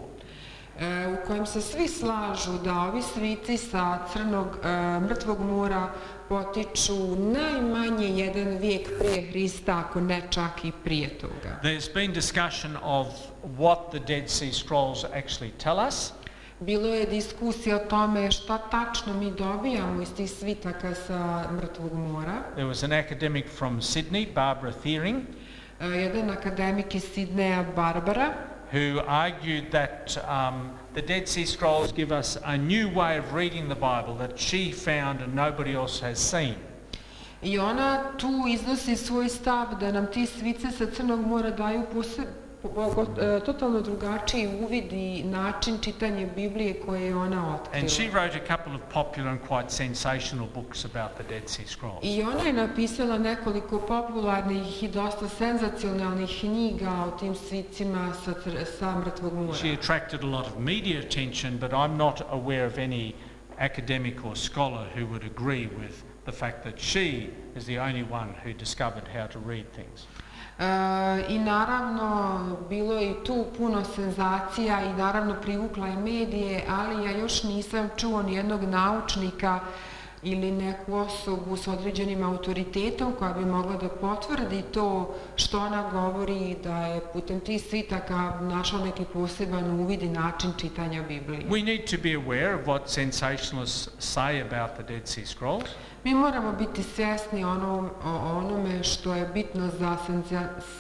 U kojem se svi slažu da ovi svici sa Mrtvog mora potiču najmanje 1 vijek prije Hrista, ako ne čak i prije toga. There's been discussion of what the Dead Sea Scrolls actually tell us. Bilo je diskusija o tome šta tačno mi dobijamo iz tih svitaka sa Mrtvog mora. There was an academic from Sydney, Barbara Thiering, jedan akademik iz Sidneja, Barbara, who argued that the Dead Sea Scrolls give us a new way of reading the Bible that she found and nobody else has seen. I ona tu iznosi svoj stav da nam ti svice sa Crnog mora daju totalno drugačiji uvid i način čitanja Biblije koje je ona otkrila. And she wrote a couple of popular and quite sensational books about the Dead Sea Scrolls. I ona je napisala nekoliko popularnih i dosta senzacionalnih knjiga o tim svicima sa Mrtvog mora. She attracted a lot of media attention, but I'm not aware of any academic or scholar who would agree with the fact that she is the only one who discovered how to read things. I naravno bilo je i tu puno senzacija i naravno privukla je medije, ali ja još nisam čuo nijednog naučnika ili neku osobu s određenim autoritetom koja bi mogla da potvrdi to što ona govori, da je putem tih svitaka našao neki poseban uvid i način čitanja Biblije. We need to be aware of what sensationalists say about the Dead Sea Scrolls. Mi moramo biti svjesni o onome što je bitno za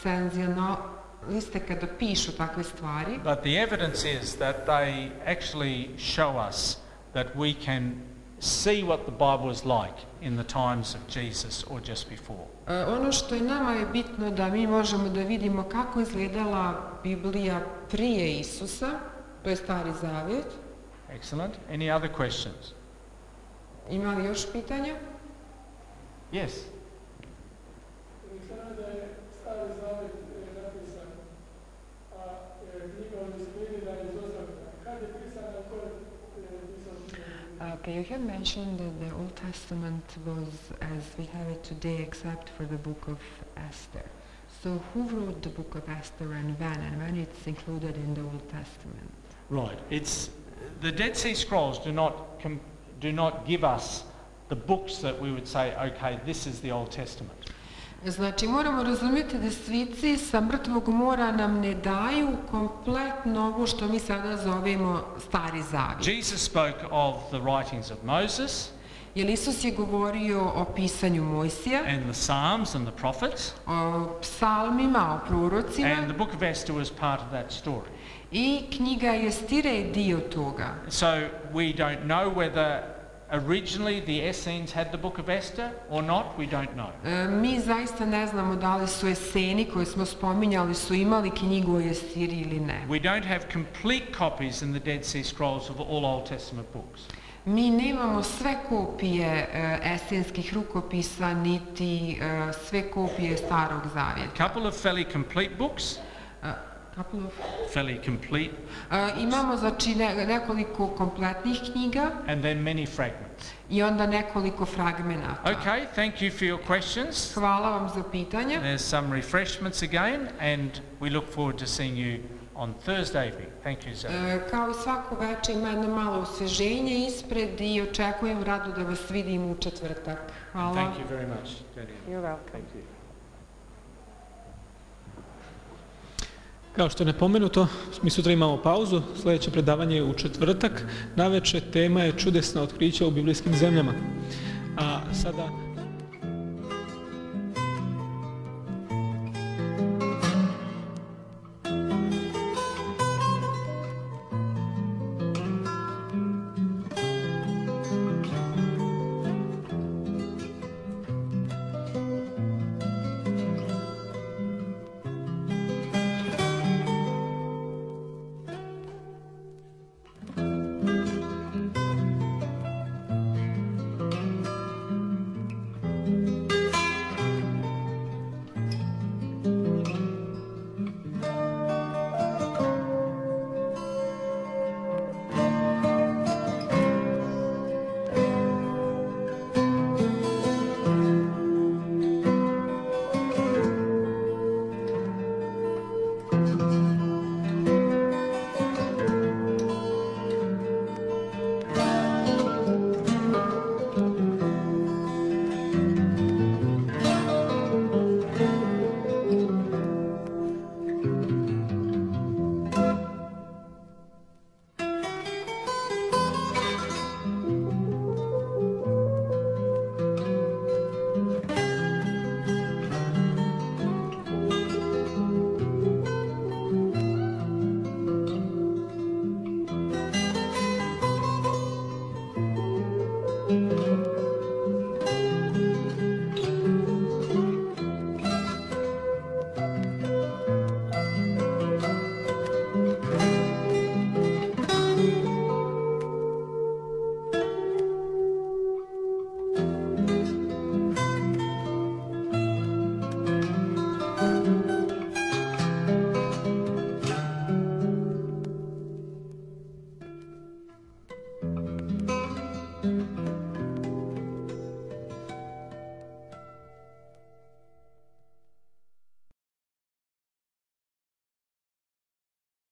senzacionaliste kada pišu takve stvari. But the evidence is that they actually show us that we can see what the Bible is like in the times of Jesus or just before. Ono što je nama je bitno da mi možemo da vidimo kako izgledala Biblija prije Isusa, to je Stari Zavjet. Excellent. Any other questions? Ima li još pitanja? Yes. Da je Stari Zavjet napisan, a knjiga o disciplini da je izostavljena. Kad je pisana, Okay, you had mentioned that the Old Testament was as we have it today except for the book of Esther. So who wrote the book of Esther and when it's included in the Old Testament? Right. It's the Dead Sea Scrolls do not give us the books that we would say, okay, this is the Old Testament. Znači, moramo razumjeti da svici sa Mrtvog mora nam ne daju kompletno ovo što mi sada zovemo Stari Zavjet. Jesus spoke of the writings of Moses, Jer Isus je govorio o pisanju Mojsija, and the Psalms and the prophets, o psalmima, o prorocima, and the book of Esther was part of that story. i knjiga Estire je dio toga. So we don't know whether originally the Essenes had the book of Esther or not, we don't know. Mi zaista ne znamo da li su Eseni koje smo spominjali su imali knjigu o Estiri ili ne. We don't have complete copies in the Dead Sea Scrolls of all Old Testament books. Mi nemamo sve kopije esenskih rukopisa niti sve kopije Starog Zavjeta. A couple of fairly complete books. Fairly complete. Imamo znači nekoliko kompletnih knjiga and then many fragments. i onda nekoliko fragmenata. Okay, thank you for your questions. Hvala vam za pitanje. There's some refreshments again and we look forward to seeing you on Thursday evening. Thank you, sir. Kao i svako večer ima jedno malo osveženje ispred i očekujem rado da vas vidim u četvrtak. Hvala. Thank you very much, Daniel. You're welcome. Thank you. Kao što je napomenuto, mi sutra imamo pauzu, sljedeće predavanje je u četvrtak. Navečer tema je čudesna otkrića u biblijskim zemljama. A sada